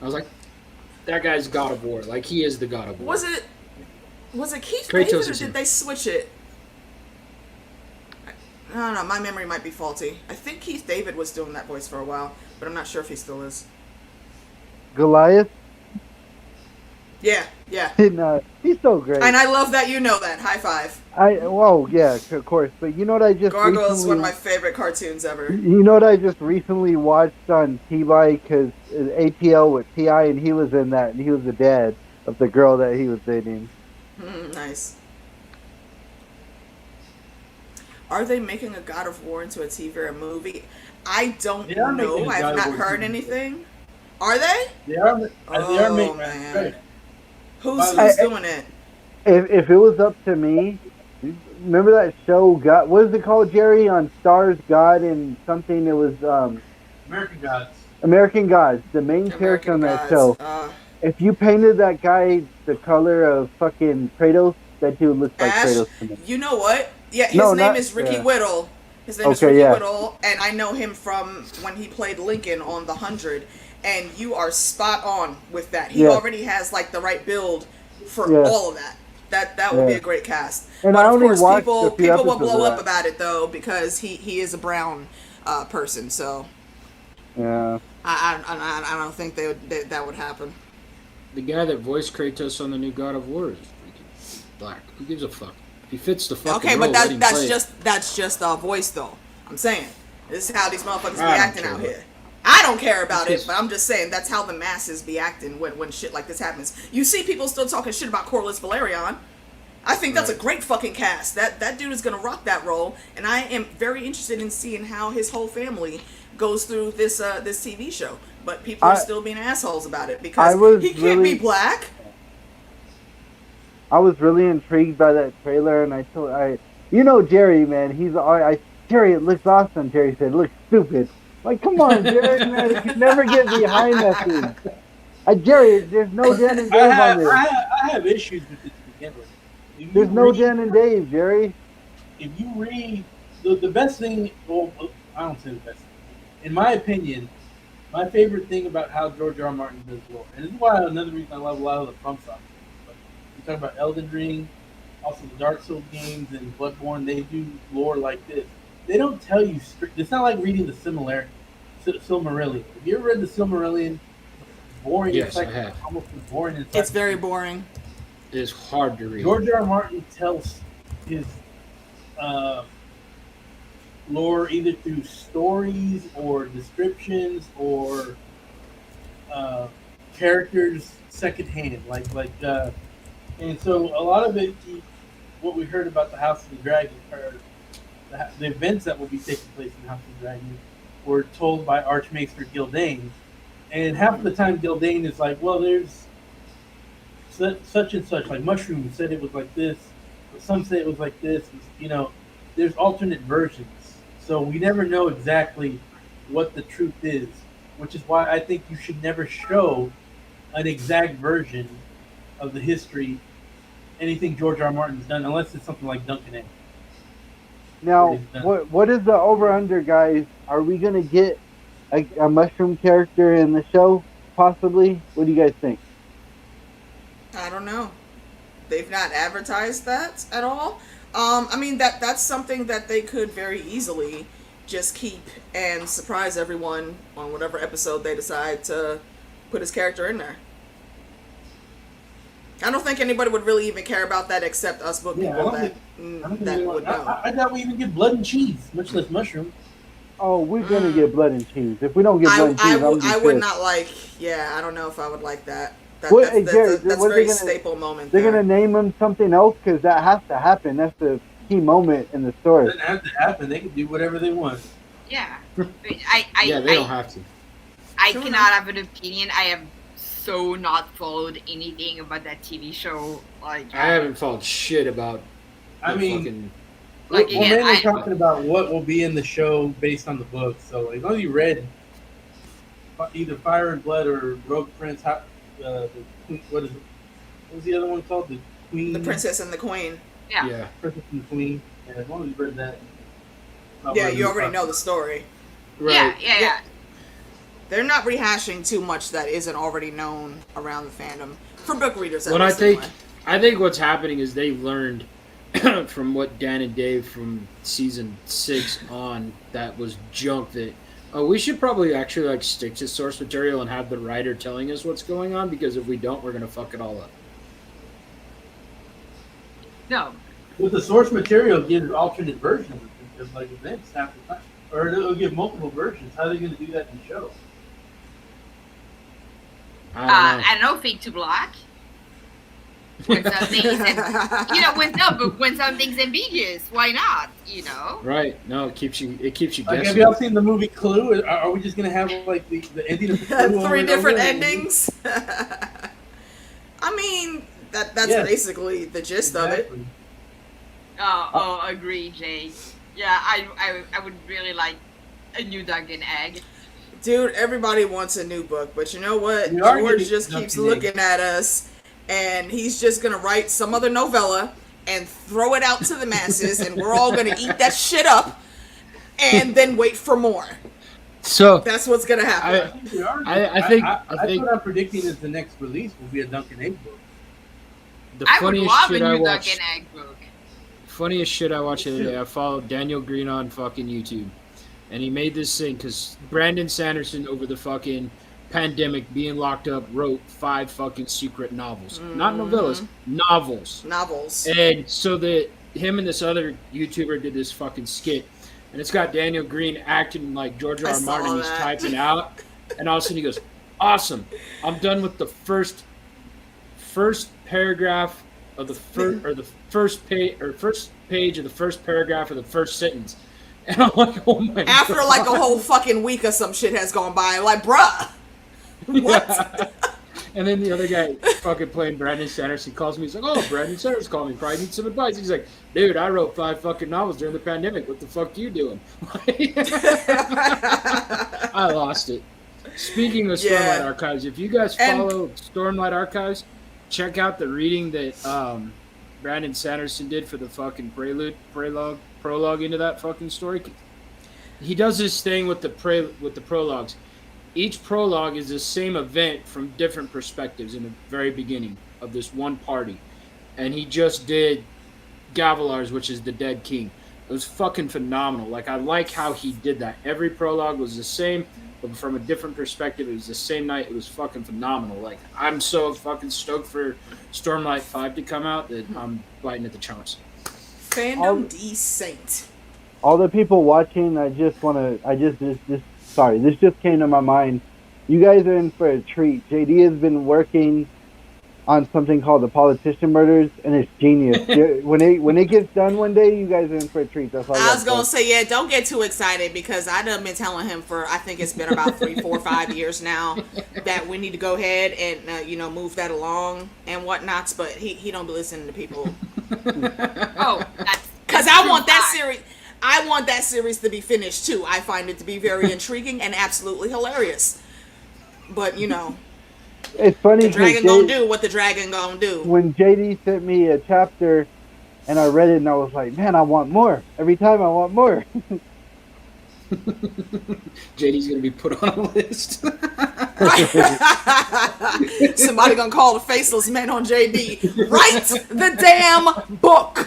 I was like, that guy's God of War. Like, he is the God of War. Was it Keith Kratos David or is him. did they switch it? I don't know. My memory might be faulty. I think Keith David was doing that voice for a while, but I'm not sure if he still is. Goliath? Yeah. He's so great. And I love that you know that. High five. Yeah, of course. But you know what I just Gargoyle is recently... one of my favorite cartoons ever. You know what I just recently watched on T-Bike? Because ATL with T.I. and he was in that, and he was the dad of the girl that he was dating. Nice. Are they making a God of War into a TV or a movie? I don't They are know. making a I God have of not War heard TV. anything. Are they? They are making man. right. Who's doing it? If it was up to me, remember that show, God, what is it called, Jerry, on Stars, God and something? It was American Gods. American Gods, the main character on that Gods. show. If you painted that guy the color of fucking Kratos, that dude looks like Ash, Kratos to me. you know what? Yeah, his No, name not- is Ricky yeah. Whittle. His name is Okay, Ricky yeah. Whittle, and I know him from when he played Lincoln on The 100. And you are spot on with that. He Yeah. already has like the right build for Yeah. all of that. That would be Yeah. a great cast. And but I of only course, watched people a few will episodes blow of up that. about it though because he is a brown person. So Yeah. I don't think that would happen. The guy that voiced Kratos on the new God of War is freaking black. Who gives a fuck? If he fits the fucking Okay, role, but let him play it. that's just a voice though. I'm saying this is how these motherfuckers be I don't acting care out what- here. I don't care about It's it, but I'm just saying that's how the masses be acting when shit like this happens. You see people still talking shit about Corliss Valerian. I think that's a Right. great fucking cast. That dude is gonna rock that role, and I am very interested in seeing how his whole family goes through this TV show. But people are still being assholes about it because he can't be black. I was really intrigued by that trailer, and Jerry, man, Jerry, it looks awesome. Jerry said, it looks stupid. Like, come on, Jerry, man, you can never get behind that thing. Jerry, there's no Dan and Dave on this. I have issues with it to begin with. There's no Dan and Dave, Jerry. If you read the best thing, well, I don't say the best thing. In my opinion, my favorite thing about how George R. R. Martin does lore, and this is why another reason I love a lot of the FromSoft. You talk about Elden Ring, also the Dark Souls games and Bloodborne. They do lore like this. They don't tell you strict. It's not like reading the Silmarillion. Have you ever read the Silmarillion? Boring. Yes, it's like I have. almost as boring as It's very boring. It is hard to read. George R. R. Martin tells his lore either through stories or descriptions or characters secondhand, and so a lot of it, what we heard about the House of the Dragon, or the events that will be taking place in the House of the Dragon, were told by Archmaester Gildane, and half of the time Gildane is like, well, there's such and such, like Mushroom said it was like this, but some say it was like this. There's alternate versions, so we never know exactly what the truth is, which is why I think you should never show an exact version of the history, anything George R. R. Martin's done, unless it's something like Duncan Egg. Now, what is the over-under, guys? Are we going to get a mushroom character in the show, possibly? What do you guys think? I don't know. They've not advertised that at all. I mean, that's something that they could very easily just keep and surprise everyone on whatever episode they decide to put his character in there. I don't think anybody would really even care about that except us book people that would know. I doubt we even get blood and cheese, much less mushroom. Oh, we're gonna get blood and cheese. If we don't get blood and cheese, I would not like. Yeah, I don't know if I would like that. That's very staple moment. They're gonna name him something else because that has to happen. That's the key moment in the story. It doesn't have to happen. They can do whatever they want. Yeah. They don't have to. I cannot have an opinion. I have so not followed anything about that TV show. Like I haven't followed shit about. I mean, fucking, like we're again, mainly talking about what will be in the show based on the book. So as long as you read either Fire and Blood or Rogue Prince, what was the other one called? The Queen, The Princess and the Queen. yeah. Princess and the Queen. Yeah, as long as you read that. Yeah, you already know the story. right. Yeah. They're not rehashing too much that isn't already known around the fandom for book readers. What I think what's happening is they learned from what Dan and Dave from season 6 on that was junk. That we should probably actually stick to source material and have the writer telling us what's going on, because if we don't, we're gonna fuck it all up. No. With the source material, gives alternate versions of events half the time, or it'll give multiple versions. How are they going to do that in the show? I don't know. Fade to black. When when something's ambiguous, why not? Right? No, it keeps you guessing. Have y'all seen the movie Clue? Are we just going to have the ending of Clue? 3 different endings. I mean, that's basically the gist of it. Agree, Jay. Yeah, I would really like a new Duncan Egg. Dude, everybody wants a new book, but you know what? George just keeps looking at us, and he's just gonna write some other novella and throw it out to the masses, and we're all gonna eat that shit up, and then wait for more. So that's what's gonna happen. I think what I'm predicting is the next release will be a Duncan Egg book. The I would funniest love shit a I new watched. Duncan Egg book. Funniest shit I watched the other day. I followed Daniel Green on fucking YouTube, and he made this thing because Brandon Sanderson, over the fucking pandemic, being locked up, wrote 5 fucking secret novels, not novellas, novels. Novels. And so him and this other YouTuber did this fucking skit, and it's got Daniel Green acting like George R. I R. Martin. saw He's that. typing out, and all of a sudden he goes, "Awesome! I'm done with the first paragraph of the first page of the first paragraph of the first sentence." And I'm like, "Oh my god!" After like a whole fucking week or some shit has gone by, like, bruh, what? Yeah. And then the other guy fucking playing Brandon Sanderson calls me. He's like, "Oh, Brandon Sanderson called me. Probably need some advice." He's like, "Dude, I wrote 5 fucking novels during the pandemic. What the fuck you doing?" I lost it. Speaking of Stormlight Archives, if you guys follow Stormlight Archives, check out the reading that Brandon Sanderson did for the fucking prologue into that fucking story. He does this thing with the prologues. Each prologue is the same event from different perspectives in the very beginning of this one party. And he just did Gavilar's, which is the dead king. It was fucking phenomenal. Like, I like how he did that. Every prologue was the same, but from a different perspective. It was the same night. It was fucking phenomenal. Like, I'm so fucking stoked for Stormlight 5 to come out that I'm biting at the chomps. Fandom decent. All the people watching, sorry, this just came to my mind. You guys are in for a treat. JD has been working on something called The Politician Murders, and it's genius. when it gets done one day, you guys are in for a treat. That's all I was gonna say, yeah, don't get too excited, because I done been telling him for, I think it's been about 3, 4, 5 years now, that we need to go ahead and move that along and whatnots. But he don't be listening to people. Oh, because I want that series. I want that series to be finished too. I find it to be very intriguing and absolutely hilarious. But it's funny. The dragon gonna do what the dragon gonna do. When JD sent me a chapter, and I read it, and I was like, man, I want more. Every time I want more. JD's gonna be put on a list. Somebody gonna call the faceless man on JD. Write the damn book.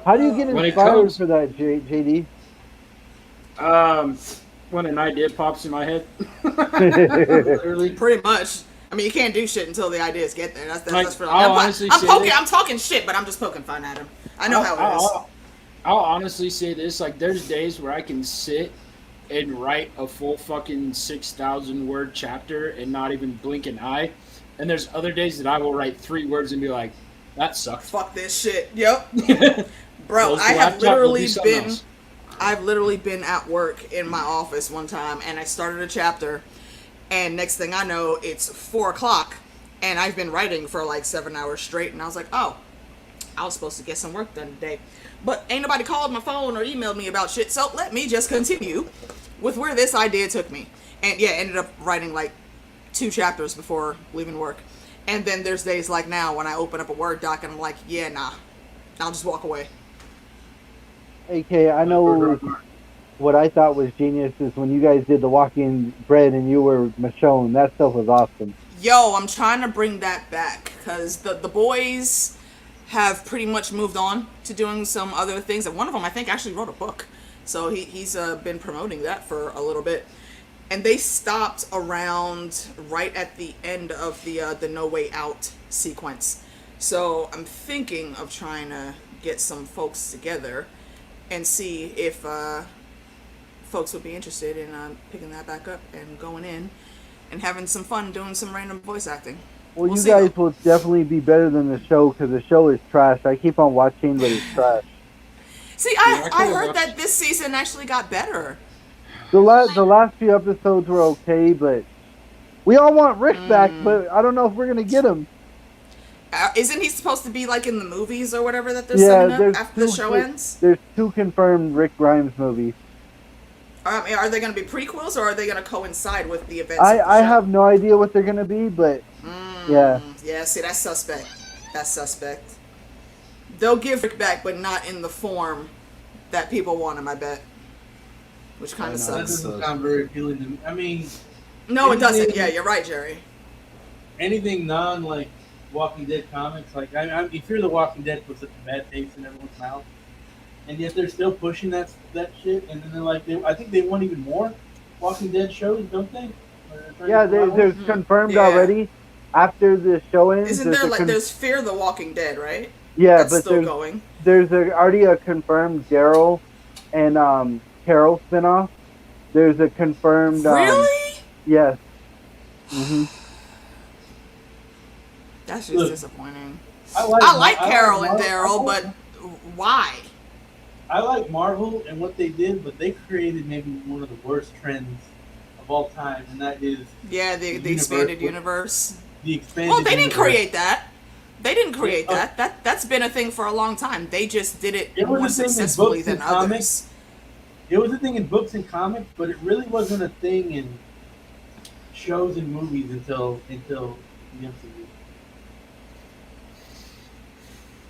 How do you get inspired for that, JD? When an idea pops in my head. Literally. Pretty much. I mean, you can't do shit until the ideas get there. That's for I'm talking shit, but I'm just poking fun at him. I know how it is. I'll honestly say this: like, there's days where I can sit and write a full fucking 6,000 word chapter and not even blink an eye, and there's other days that I will write 3 words and be like, "That sucks." Fuck this shit. Yep. Bro, I've literally been at work in my office one time, and I started a chapter, and next thing I know, it's 4:00, and I've been writing for like 7 hours straight, and I was like, oh, I was supposed to get some work done today, but ain't nobody called my phone or emailed me about shit, so let me just continue with where this idea took me. And yeah, ended up writing like 2 chapters before leaving work. And then there's days like now when I open up a Word doc and I'm like, yeah, nah, I'll just walk away. AK, I know what I thought was genius is when you guys did The Walking Bread and you were Michonne. That stuff was awesome. Yo, I'm trying to bring that back, because the boys have pretty much moved on to doing some other things, and one of them I think actually wrote a book, so he's been promoting that for a little bit. And they stopped around right at the end of the No Way Out sequence. So I'm thinking of trying to get some folks together and see if folks would be interested in picking that back up and going in and having some fun doing some random voice acting. Well, you guys will definitely be better than the show, because the show is trash. I keep on watching, but it's trash. See, I heard that this season actually got better. The last few episodes were okay, but we all want Rick back, but I don't know if we're going to get him. Isn't he supposed to be like in the movies or whatever that they're setting up after the show ends? There's 2 confirmed Rick Grimes movies. Are they going to be prequels, or are they going to coincide with the events? I have no idea what they're going to be, but yeah. Yeah, see, that's suspect. That's suspect. They'll give Rick back, but not in the form that people want him, I bet. Which kind of sucks. That doesn't sound very appealing to me. I mean... No, it doesn't. Yeah, you're right, Jerry. Anything like Walking Dead comics, like if Fear the Walking Dead puts such a bad taste in everyone's mouth, and yet they're still pushing that shit, and then they're like, I think they want even more Walking Dead shows, don't they? Yeah, they're confirmed already. After the show ends, isn't there there's Fear the Walking Dead, right? Yeah, That's but still going. there's already a confirmed Daryl and Carol spinoff. There's a confirmed Really? yes. Hmm. That's just Look, disappointing. I like I Mar- like I like Carol and Marvel. Daryl, but why? I like Marvel and what they did, but they created maybe one of the worst trends of all time, and that is Yeah, the expanded universe. the expanded Well, they didn't universe. create that. They didn't create Oh, that. That's been a thing for a long time. They just did it It was more a thing in successfully books than and comics. others. It was a thing in books and comics, but it really wasn't a thing in shows and movies until the MCU.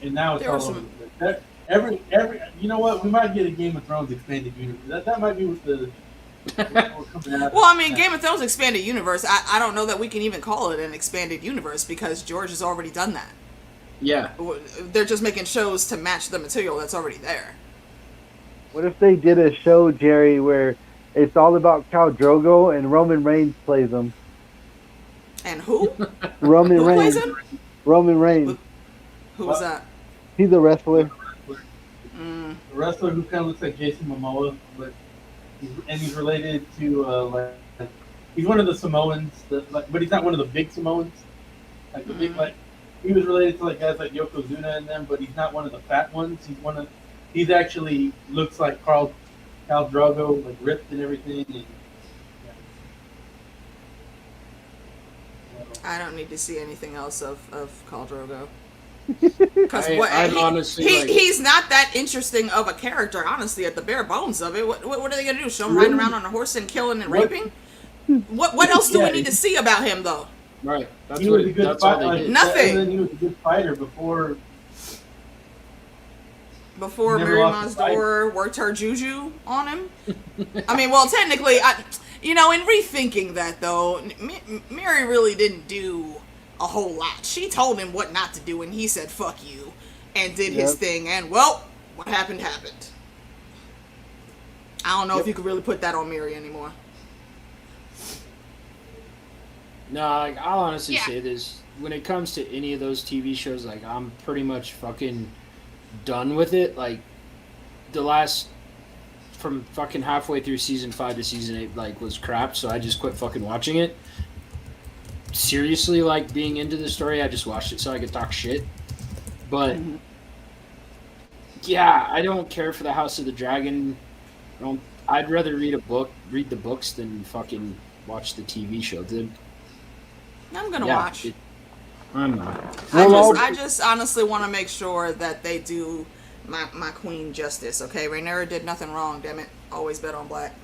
And now it's There were all over some. the place. Every you know what? We might get a Game of Thrones expanded universe. That might be what we're coming out. Well, I mean, Game of Thrones expanded universe. I don't know that we can even call it an expanded universe because George has already done that. Yeah. They're just making shows to match the material that's already there. What if they did a show, Jerry, where it's all about Khal Drogo and Roman Reigns plays him? And who? Roman Who Reigns. plays him? Roman Reigns. Who was that? He's a wrestler. Mm. A wrestler who kind of looks like Jason Momoa, but he's related to he's one of the Samoans, but he's not one of the big Samoans. Like the big he was related to like guys like Yokozuna and them, but he's not one of the fat ones. He's actually looks like Khal Drogo, like ripped and everything. And, I don't need to see anything else of Khal Drogo. Honestly, he's not that interesting of a character, honestly, at the bare bones of it. What are they gonna do? Show him riding around on a horse and killing and raping? What else do we need to see about him though? Right. That's he was a good fighter. Like, Nothing. And then he was a good fighter before Mary Mazdor worked her juju on him. I mean, well, technically, in rethinking that though, Mary really didn't do a whole lot. She told him what not to do, and he said "fuck you" and did his thing. And well, what happened happened. I don't know if you could really put that on Mary anymore. No, like, I'll honestly say this: when it comes to any of those TV shows, like, I'm pretty much fucking done with it. Like, the last from fucking halfway through season 5 to season 8, like, was crap. So I just quit fucking watching it. Seriously, like, being into the story, I just watched it so I could talk shit. But yeah, I don't care for the House of the Dragon. I'd rather read the books than fucking watch the TV show, dude. I'm gonna watch. I'm not. I just honestly want to make sure that they do my queen justice. Okay, Rhaenyra did nothing wrong. Damn it, always bet on black.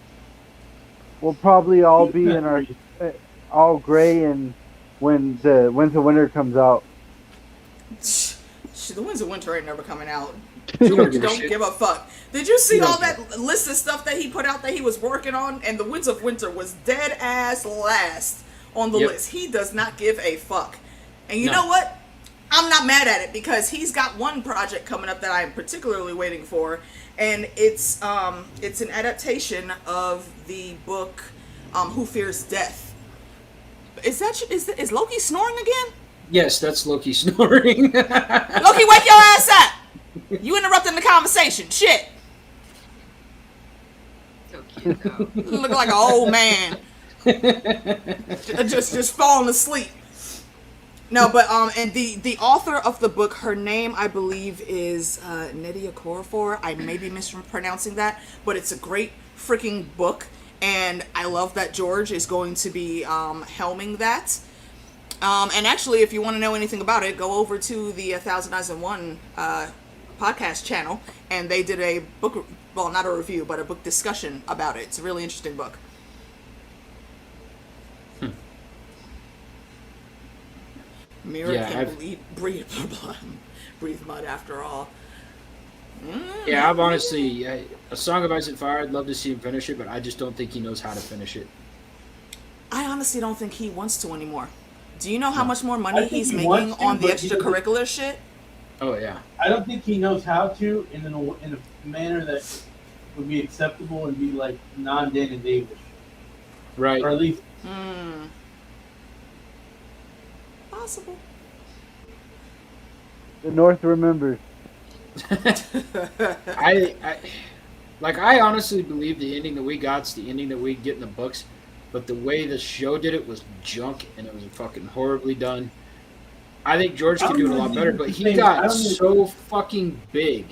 We'll probably all be in our all gray, and when the winter comes out. The Winds of Winter ain't never coming out. George don't give a fuck. Did you see all that list of stuff that he put out that he was working on? And the Winds of Winter was dead ass last on the list. He does not give a fuck. And you know what? I'm not mad at it because he's got one project coming up that I'm particularly waiting for, and it's an adaptation of the book Who Fears Death. Is Loki snoring again? Yes, that's Loki snoring. Loki, wake your ass up! You interrupting the conversation. Shit. So cute though. You look like an old man. just falling asleep. No, but and the author of the book, her name I believe is Nydia Okorafor. I may be mispronouncing that, but it's a great freaking book, and I love that George is going to be helming that. And actually, if you want to know anything about it, go over to the 1001 podcast channel, and they did a book, well, not a review, but a book discussion about it. It's a really interesting book. Mira can breathe mud after all. Yeah, I've honestly, A Song of Ice and Fire, I'd love to see him finish it, but I just don't think he knows how to finish it. I honestly don't think he wants to anymore. Do you know how much more money he's making on the extracurricular shit? Oh, yeah. I don't think he knows how to in a manner that would be acceptable and be like non-Dan and Davish. Right. Or at least. Possible. The North remembers. I honestly believe the ending that we got's the ending that we get in the books, but the way the show did it was junk, and it was fucking horribly done. I think George I could don't do it a know lot if better, you but can he say- I got don't know- so fucking big.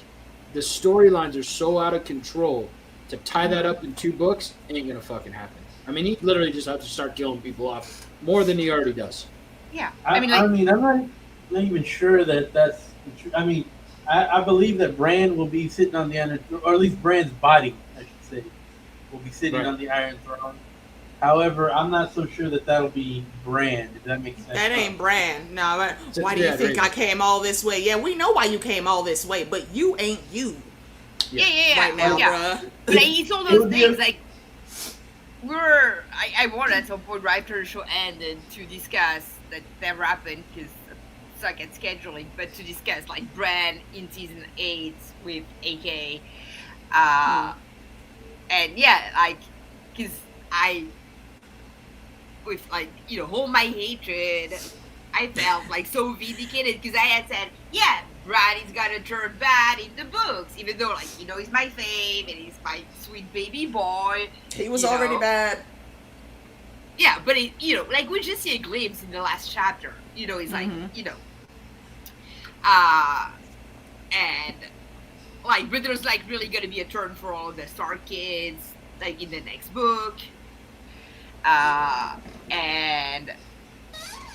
The storylines are so out of control. To tie that up in 2 books ain't gonna fucking happen. I mean, he literally just has to start killing people off more than he already does. Yeah. I'm not even sure that that's the truth. I mean, I believe that Bran will be sitting on the Iron Throne, or at least Bran's body, I should say, will be sitting Right. on the Iron Throne. However, I'm not so sure that that'll be Bran. If that makes sense. That ain't Bran. No, So, why do you yeah, think there I you go. came all this way? Yeah, we know why you came all this way, but you ain't you Yeah. right now, yeah. bruh. But it's all It those would be things a- like I want at some point right after the show ended to discuss that never happened because suck at scheduling, but to discuss like Bran in season 8 with AK, and yeah, like because I with like all my hatred, I felt like so vindicated because I had said, yeah, Brad is gonna turn bad in the books, even though like he's my fave and he's my sweet baby boy. He was you already know. bad. Yeah, but it, like we just see a glimpse in the last chapter. He's like, and like, but there's like really gonna be a turn for all the Stark kids, like in the next book.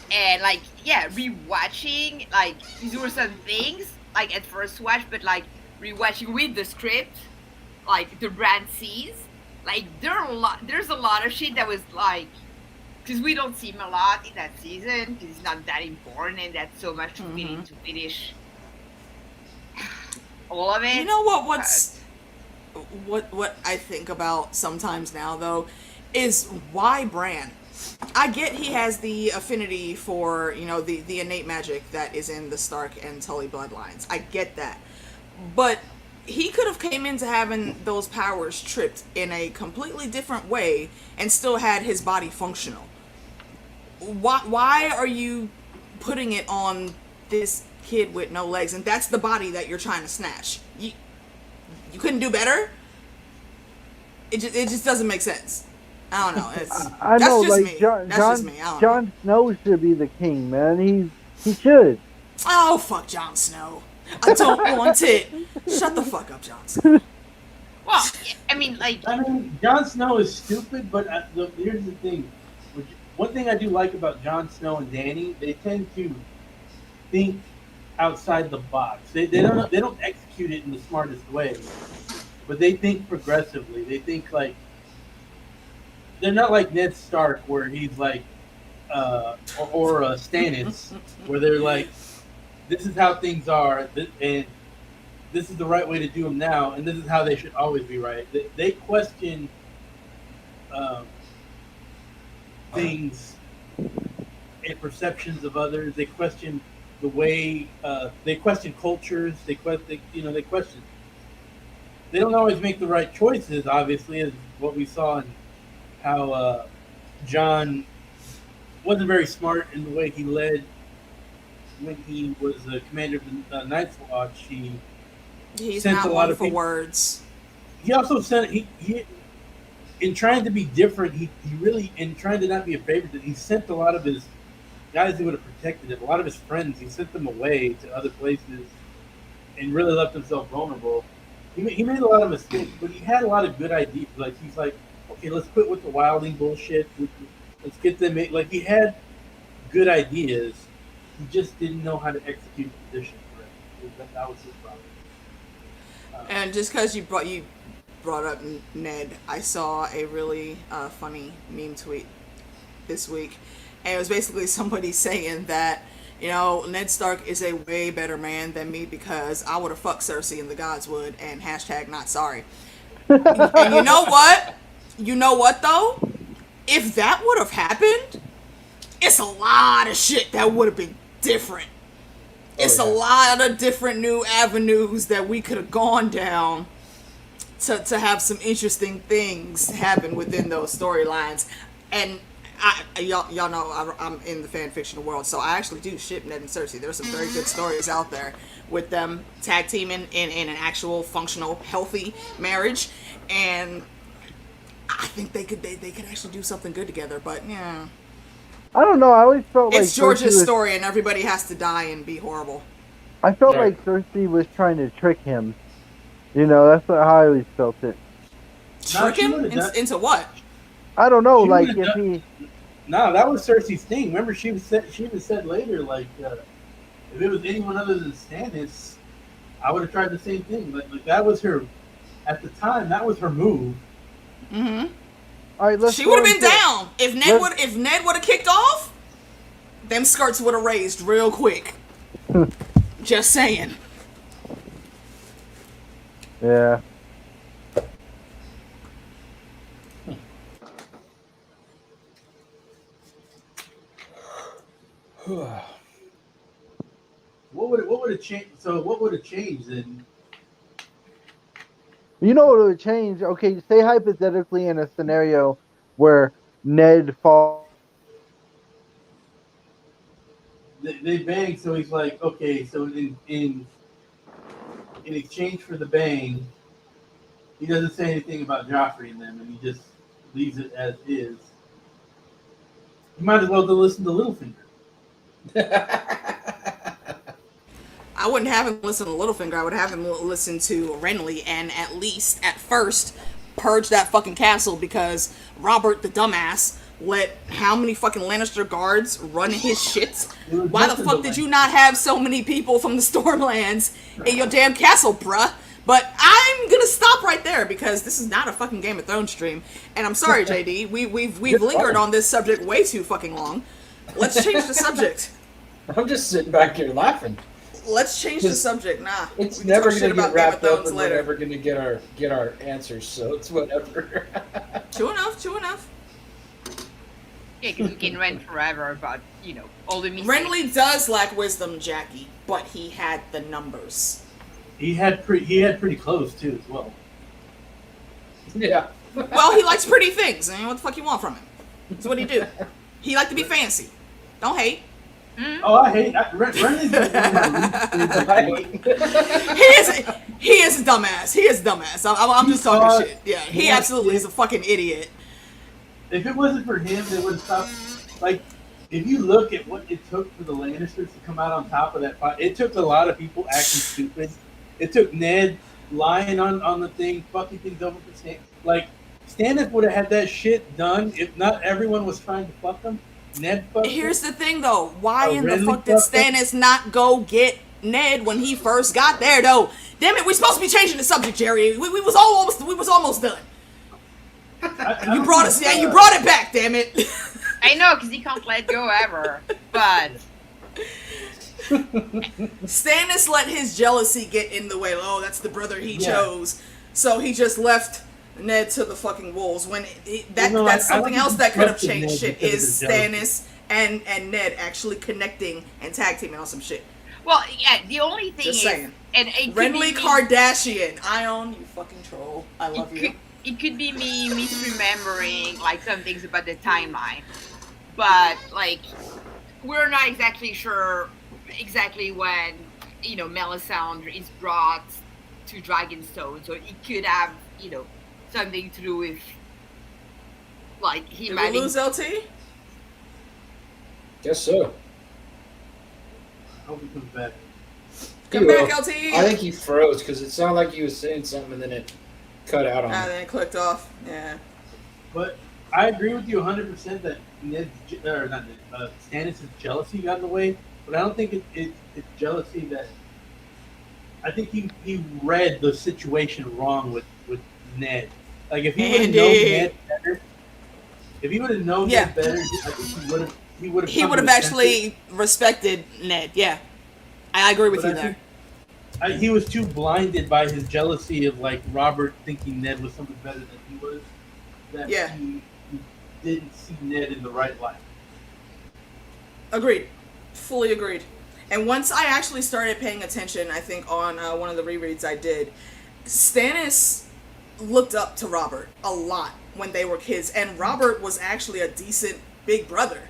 And like, yeah, rewatching, like, there were some things, like, at first watch, but, like, rewatching with the script, like, the brand sees, like, there's a lot of shit that was, like, because we don't see him a lot in that season, because it's not that important, and that's so much to finish all of it. You know what I think about sometimes now though is why Bran. I get he has the affinity for the innate magic that is in the Stark and Tully bloodlines. I get that, but he could have came into having those powers tripped in a completely different way and still had his body functional. Why are you putting it on this kid with no legs, and that's the body that you're trying to snatch? You couldn't do better. It just doesn't make sense. I don't know. I that's know, just like me. John, That's just me. I don't know. Jon Snow should be the king, man. He should. Oh, fuck Jon Snow. I don't want it. Shut the fuck up, Jon Snow. Well, I mean, like, Jon Snow is stupid, but here's the thing. One thing I do like about Jon Snow and Dany, they tend to think outside the box. They don't execute it in the smartest way, but they think progressively. They think like they're not like Ned Stark, where he's like, or Stannis, where they're like, this is how things are, and this is the right way to do them now, and this is how they should always be right. They question things and perceptions of others. They question the way they question cultures. They question. They don't always make the right choices. Obviously, as what we saw in how John wasn't very smart in the way he led when he was the commander of the Night's Watch. He's sent not a lot one of for people- words. He also sent he in trying to be different. He really, in trying to not be a favorite, he sent a lot of his guys who would have protected him. A lot of his friends, he sent them away to other places, and really left himself vulnerable. He made a lot of mistakes, but he had a lot of good ideas. Like he's like, okay, let's quit with the wilding bullshit. Let's get them. Like he had good ideas. He just didn't know how to execute the position correctly. That was his problem. And just because you brought up Ned, I saw a really funny meme tweet this week, and it was basically somebody saying that Ned Stark is a way better man than me because I would have fucked Cersei and the gods would, and hashtag not sorry. And you know what? You know what though? If that would have happened, it's a lot of shit that would have been different. It's a lot of different new avenues that we could have gone down to have some interesting things happen within those storylines. And y'all know I'm in the fan fictional world, so I actually do ship Ned and Cersei. There's some very good stories out there with them tag teaming in an actual functional, healthy marriage, and I think they could actually do something good together. But yeah, I don't know. I always felt like it's George's Cersei was, story, and everybody has to die and be horrible. I felt Right. like Cersei was trying to trick him. That's how I always felt it. Trick she him would've done- into what? I don't know. She Like would've if done- he, No, that was Cersei's thing. Remember, she even said later, like, if it was anyone other than Stannis, I would have tried the same thing. Like that was her, at the time, that was her move. Mm-hmm. all right, let's. She go would have been into- down if Ned would have kicked off. Them skirts would have raised real quick. Just saying. Yeah. What would have changed? So what would have changed then? You know what would change? Okay, say hypothetically in a scenario where Ned falls. They bang, so he's like, okay, so in exchange for the bang, he doesn't say anything about Joffrey and them, and he just leaves it as is. You might as well go listen to Littlefinger. I wouldn't have him listen to Littlefinger. I would have him listen to Renly and at least, at first, purge that fucking castle because Robert the dumbass let how many fucking Lannister guards run his shit? Why the fuck did you not have so many people from the Stormlands in your damn castle, bruh? But I'm gonna stop right there because this is not a fucking Game of Thrones stream. And I'm sorry, JD, we've lingered on this subject way too fucking long. Let's change the subject. I'm just sitting back here laughing. Let's change the subject. Nah, It's we can never talk going shit to get about Game of wrapped up, Thrones and later. we're never going to get our answers. So it's whatever. True enough. True enough. Yeah, because we can rant forever about, all the mistakes. Renly does lack wisdom, Jackie, but he had the numbers. He had pretty close too as well. Yeah. Well, he likes pretty things. I mean, what the fuck you want from him? That's what he do. He like to be fancy. Don't hate. Oh, I hate Renly's He is a dumbass. He is a dumbass. I'm just talking shit. Yeah, he absolutely is a fucking idiot. If it wasn't for him, they would have stopped. Like, if you look at what it took for the Lannisters to come out on top of that fight, it took a lot of people acting stupid. It took Ned lying on the thing, fucking things over for Stannis. Like, Stannis would have had that shit done if not everyone was trying to fuck him. Ned fucked Here's him. the thing, though. Why in the Renly fuck did fucked him? Stannis not go get Ned when he first got there, though? Damn it, we're supposed to be changing the subject, Jerry. We was almost done. You brought us, yeah, you brought it back, damn it. I know, because he can't let go ever. But Stannis let his jealousy get in the way. Oh, that's the brother he chose. So he just left Ned to the fucking wolves. When that's something else that could have changed shit is Stannis and Ned actually connecting and tag teaming on some shit. well, yeah. The only thing Just is, saying. and it could Renly be me- Kardashian, Ion, you fucking troll. I love you. It could be me misremembering like some things about the timeline, but like we're not exactly sure exactly when Melisandre is brought to Dragonstone, so it could have something to do with like he Did might we lose LT? Guess so. I hope he comes back. Come He back, will. LT. I think he froze because it sounded like he was saying something and then it cut out on him. Then it clicked off. Yeah. But I agree with you 100% that Stannis' jealousy got in the way. But I don't think it's jealousy that. I think he read the situation wrong with Ned. Like if he would have known Ned better, Ned better, I think he would have actually respected Ned. Yeah, I agree with you there. He was too blinded by his jealousy of like Robert thinking Ned was something better than he was. That he didn't see Ned in the right light. Agreed. Fully agreed. And once I actually started paying attention, I think on one of the rereads I did, Stannis looked up to Robert a lot when they were kids, and Robert was actually a decent big brother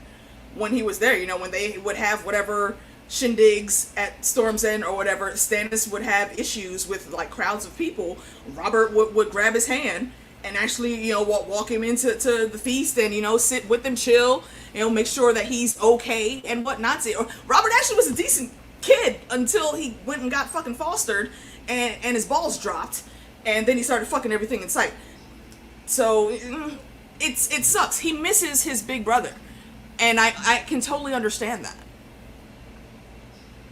when he was there. You know, when they would have whatever shindigs at Storm's End or whatever, Stannis would have issues with like crowds of people. Robert would grab his hand and actually, you know, walk him into the feast and, you know, sit with him, chill, you know, make sure that he's okay and whatnot. Robert actually was a decent kid until he went and got fucking fostered and his balls dropped, and then he started fucking everything in sight. So it sucks. He misses his big brother, and I can totally understand that.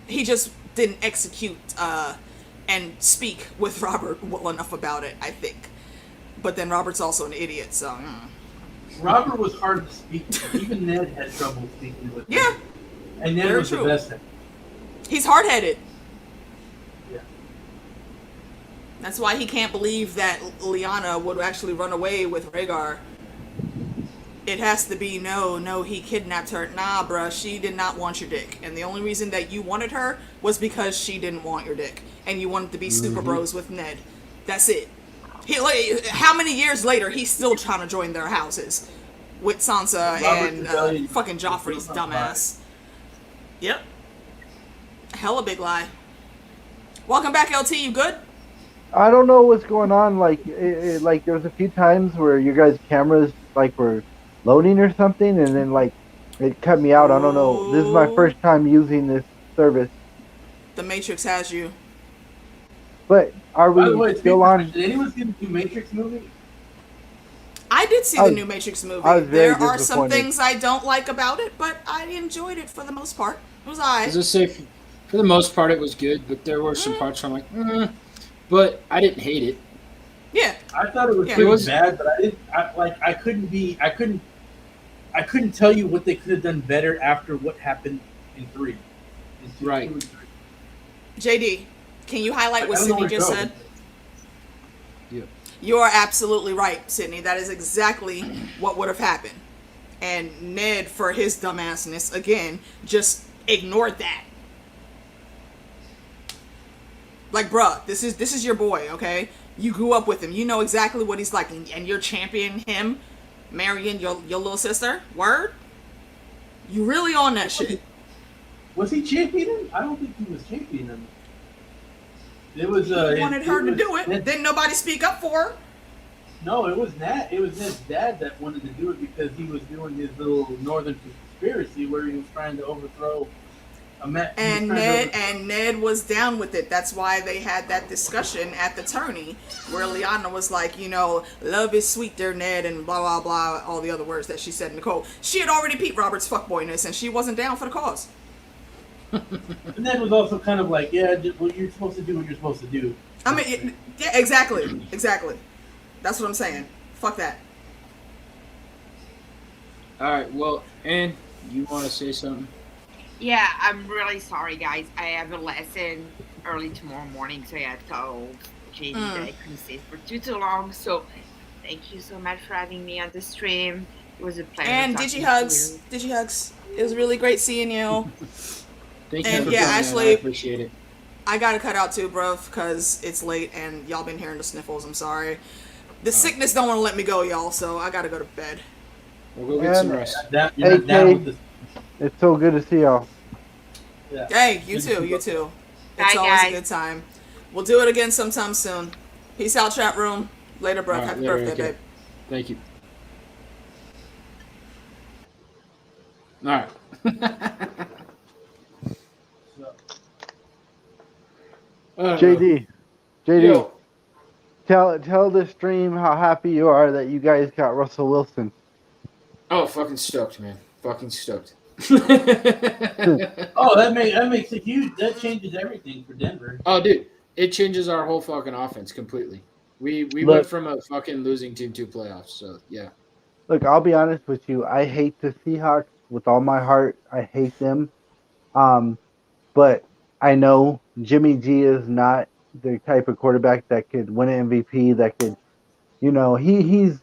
He just didn't execute and speak with Robert well enough about it, I think. But then Robert's also an idiot, so. Robert was hard to speak to. Even Ned had trouble speaking with him. Yeah. And Ned Very was true. the best at it. He's hard-headed. Yeah. That's why he can't believe that Lyanna would actually run away with Rhaegar. It has to be, no, he kidnapped her. Nah, bruh, she did not want your dick. And the only reason that you wanted her was because she didn't want your dick. And you wanted to be super bros with Ned. That's it. How many years later, he's still trying to join their houses with Sansa and fucking Joffrey's dumbass. Yep. Hella big lie. Welcome back, LT. You good? I don't know what's going on. Like, like there was a few times where your guys' cameras like were loading or something, and then like it cut me out. I don't know. This is my first time using this service. The Matrix has you. But are By the way, we still on? Did anyone see the new Matrix movie? I did see the new Matrix movie. I was very There are some disappointed. things I don't like about it, but I enjoyed it for the most part. It was I alright. was gonna say, for the most part, it was good, but there were some parts where I'm like, but I didn't hate it. Yeah. I thought it was Yeah. pretty It was- bad, but I couldn't tell you what they could have done better after what happened in 3. In two- Right. 2 and 3. JD, can you highlight what I don't know Sydney where to just go. said? Yeah. You are absolutely right, Sydney. That is exactly what would have happened. And Ned, for his dumbassness, again, just ignored that. Like, bruh, this is your boy, okay? You grew up with him. You know exactly what he's like, and you're championing him, marrying your little sister. Word? You really on that shit? Was he championing? I don't think he was championing. It was. He wanted her to do it. Didn't nobody speak up for her? No, it was Ned. It was Ned's dad that wanted to do it because he was doing his little northern conspiracy where he was trying to overthrow a And Ned was down with it. That's why they had that discussion at the tourney where Lyanna was like, you know, love is sweet there, Ned, and blah, blah, blah, all the other words that she said in the code. She had already peeped Robert's fuckboyness, and she wasn't down for the cause. And Ned was also kind of like, yeah, well, you're supposed to do what you're supposed to do. I mean, yeah, exactly. That's what I'm saying. Fuck that. All right, well, and you want to say something? Yeah, I'm really sorry, guys. I have a lesson early tomorrow morning, so I told JD that I couldn't stay for too long. So, thank you so much for having me on the stream. It was a pleasure. And talking Digihugs. to you. Digihugs. It was really great seeing you. Thank you And for yeah, coming in. Ashley- I appreciate it. I gotta cut out too, bruv, because it's late and y'all been hearing the sniffles. I'm sorry. The sickness don't want to let me go, y'all, so I gotta go to bed. We'll go get some And- rest. You're not down AK. with this. It's so good to see y'all. Yeah. Hey, you too. It's Bye, always guys. a good time. We'll do it again sometime soon. Peace out, chat room. Later, bruv. All right, Happy later, birthday, AK. babe. Thank you. All right. JD, Yo. tell the stream how happy you are that you guys got Russell Wilson. Oh, fucking stoked, man. Fucking stoked. Oh, that makes a huge. That changes everything for Denver. Oh, dude, it changes our whole fucking offense completely. We Look. went from a fucking losing team to playoffs, so yeah. Look, I'll be honest with you. I hate the Seahawks with all my heart. I hate them. But I know Jimmy G is not the type of quarterback that could win an MVP. That could, you know, he's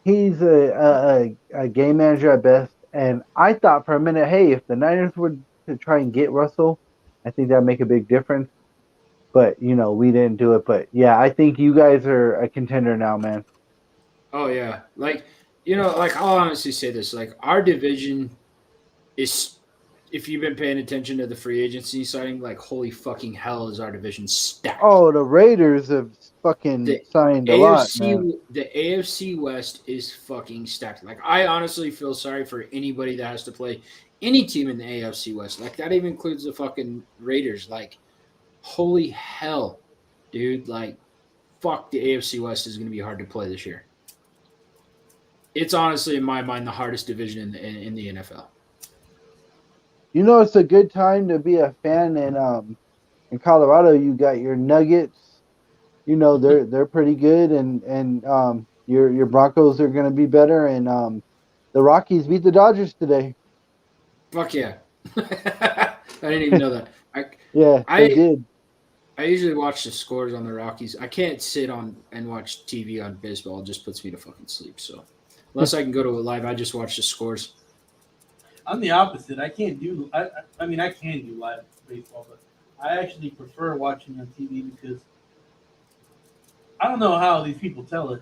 a game manager at best. And I thought for a minute, hey, if the Niners were to try and get Russell, I think that'd make a big difference. But you know, we didn't do it. But yeah, I think you guys are a contender now, man. Oh yeah, like like I'll honestly say this: like our division is, if you've been paying attention to the free agency signing, like holy fucking hell, is our division stacked. Oh, the Raiders have fucking The signed a lot, AFC man. the AFC West is fucking stacked. Like I honestly feel sorry for anybody that has to play any team in the AFC West. Like that even includes the fucking Raiders. Like holy hell, dude. Like fuck, the AFC West is going to be hard to play this year. It's honestly in my mind the hardest division in the NFL. It's a good time to be a fan in Colorado. You got your Nuggets. They're pretty good, and your Broncos are going to be better, and the Rockies beat the Dodgers today. Fuck yeah. I didn't even know that. Yeah, they I did. I usually watch the scores on the Rockies. I can't sit on and watch TV on baseball. It just puts me to fucking sleep. So unless I can go to a live, I just watch the scores. I'm the opposite. I can't do. I mean, I can do live baseball, but I actually prefer watching on TV because I don't know how these people tell it.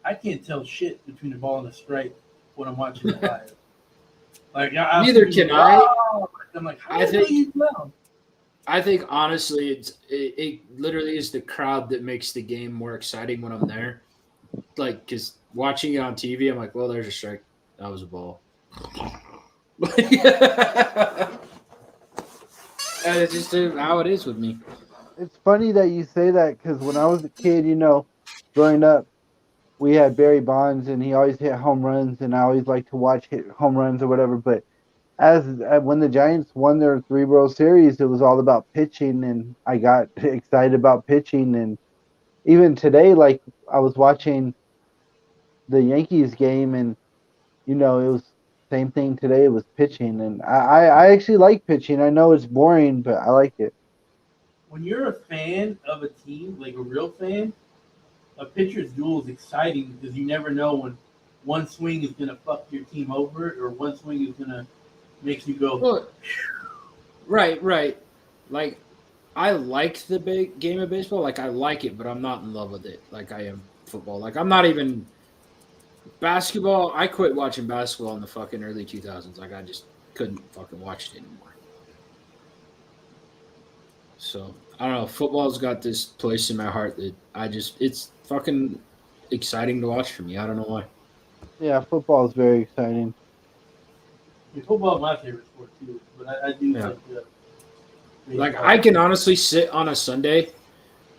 I can't tell shit between a ball and a strike when I'm watching it live. Like Neither can I. I'm like, how I do think you tell? I think honestly, it literally is the crowd that makes the game more exciting when I'm there. Like, because watching it on TV, I'm like, well, there's a strike. That was a ball. And it's just how it is with me. It's funny that you say that because when I was a kid, growing up, we had Barry Bonds, and he always hit home runs, and I always liked to watch hit home runs or whatever. But when the Giants won their 3 World Series, it was all about pitching, and I got excited about pitching. And even today, like I was watching the Yankees game, and it was same thing today. It was pitching, and I actually like pitching. I know it's boring, but I like it. When you're a fan of a team, like a real fan, a pitcher's duel is exciting because you never know when one swing is gonna fuck your team over or one swing is gonna make you go. Well, right. Like, I like the big game of baseball. Like, I like it, but I'm not in love with it like I am football. Like, I'm not even basketball. I quit watching basketball in the fucking early 2000s. Like, I just couldn't fucking watch it anymore. So I don't know. Football's got this place in my heart that it's fucking exciting to watch for me. I don't know why. Yeah, football is very exciting. Football is my favorite sport too, but I do Yeah. like Like I can honestly sit on a Sunday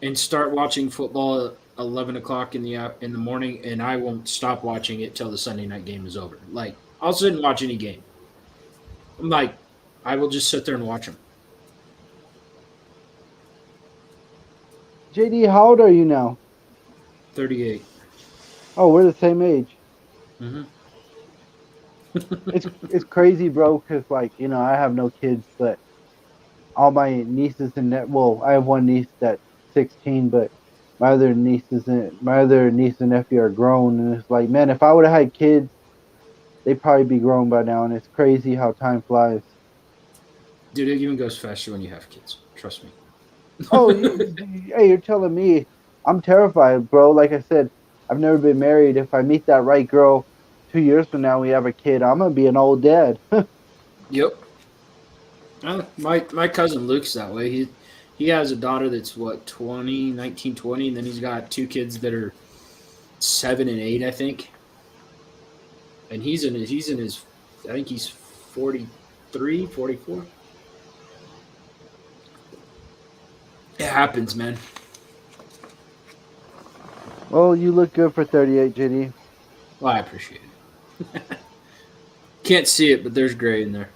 and start watching football at 11 o'clock in the morning, and I won't stop watching it till the Sunday night game is over. Like I'll sit and watch any game. I'm like, I will just sit there and watch them. JD, how old are you now? 38. Oh, we're the same age. Mm-hmm. It's crazy, bro. Because I have no kids, but all my nieces and well, I have one niece that's 16, but my other niece and nephew are grown, and it's like, man, if I would have had kids, they'd probably be grown by now, and it's crazy how time flies. Dude, it even goes faster when you have kids. Trust me. Oh, hey, you're telling me I'm terrified, bro. Like I said, I've never been married. If I meet that right girl 2 years from now, we have a kid, I'm gonna be an old dad. Yep. My cousin Luke's that way. He has a daughter that's what 20, 19, 20, and then he's got two kids that are 7 and 8, I think. And he's in his I think he's 43, 44. It happens, man. Well, you look good for 38, JD. Well, I appreciate it. Can't see it, but there's gray in there.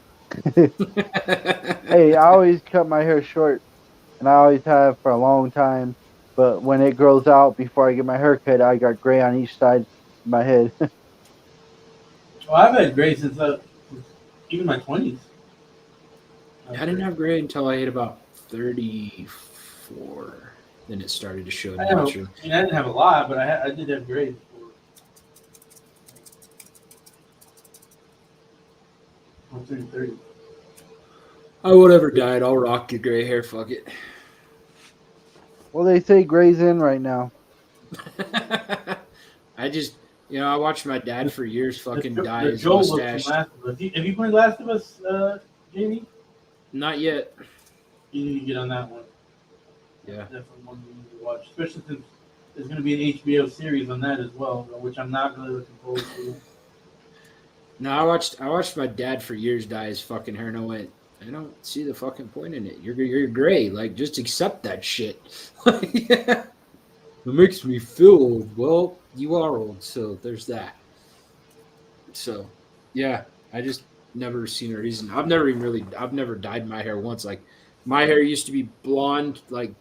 Hey, I always cut my hair short, and I always have for a long time. But when it grows out before I get my hair cut, I got gray on each side of my head. Well, I've had gray since even my 20s. I didn't have gray until I hit about 34. Then it started to show I naturally. didn't have a lot, but I did have gray before. I'm turning 30. I would ever died. I'll rock your gray hair. Fuck it. Well, they say gray's in right now. I just You know, I watched my dad for years fucking dye The his Joel look from mustache. Last of Us. Have you played Last of Us, Jamie? Not yet. You need to get on that one. Yeah. That's definitely one we need to watch, especially since there's going to be an HBO series on that as well, which I'm not really looking forward to. No, I watched my dad for years dye his fucking hair, and I went, I don't see the fucking point in it. You're gray. Like, just accept that shit. It makes me feel old. Well, you are old, so there's that. So, yeah, I just never seen a reason. I've never dyed my hair once. Like, my hair used to be blonde, like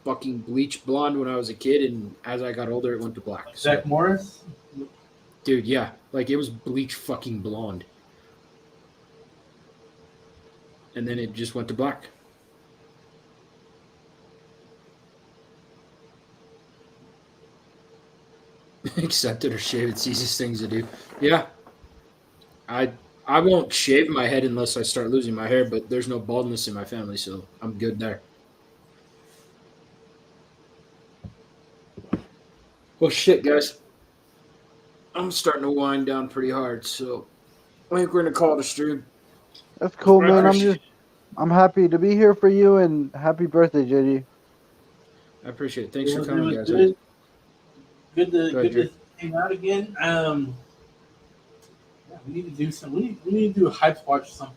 fucking bleach blonde when I was a kid, and as I got older, it went to black. Like Zach So, Morris? dude, yeah, like it was bleach fucking blonde, and then it just went to black. Accept it or shave. It's the easiest things to do. Yeah, I I won't shave my head unless I start losing my hair, but there's no baldness in my family, so I'm good there. Well, shit, guys. I'm starting to wind down pretty hard, so I think we're gonna call it a stream. That's cool, I man. appreciate I'm happy to be here for you, and happy birthday, JD. I appreciate it. Thanks for It coming, was guys. good. Good Go ahead, to Drew. hang out again. Yeah, we need to do some. We need to do a hype watch something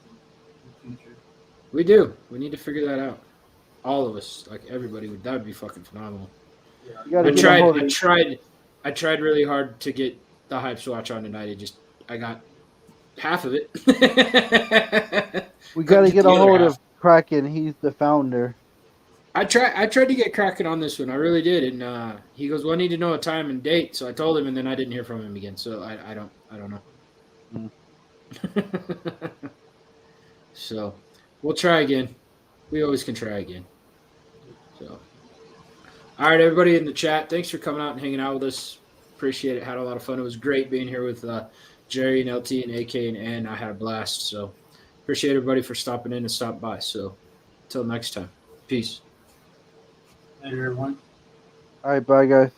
in the future. We do. We need to figure that out. All of us, like everybody, that would be fucking phenomenal. Yeah. You gotta I get a tried. hold I of. tried. I tried really hard to get the hype swatch on tonight. I got half of it. We gotta get a the other hold half. of Kraken. He's the founder. I tried to get Kraken on this one. I really did, and he goes, "Well, I need to know a time and date." So I told him, and then I didn't hear from him again. So I don't know. So we'll try again. We always can try again. So, all right, everybody in the chat, thanks for coming out and hanging out with us. Appreciate it. Had a lot of fun. It was great being here with Jerry and LT and AK and Ann. I had a blast. So appreciate everybody for stopping in and stopping by. So until next time, peace. Later, everyone. All right, bye, guys.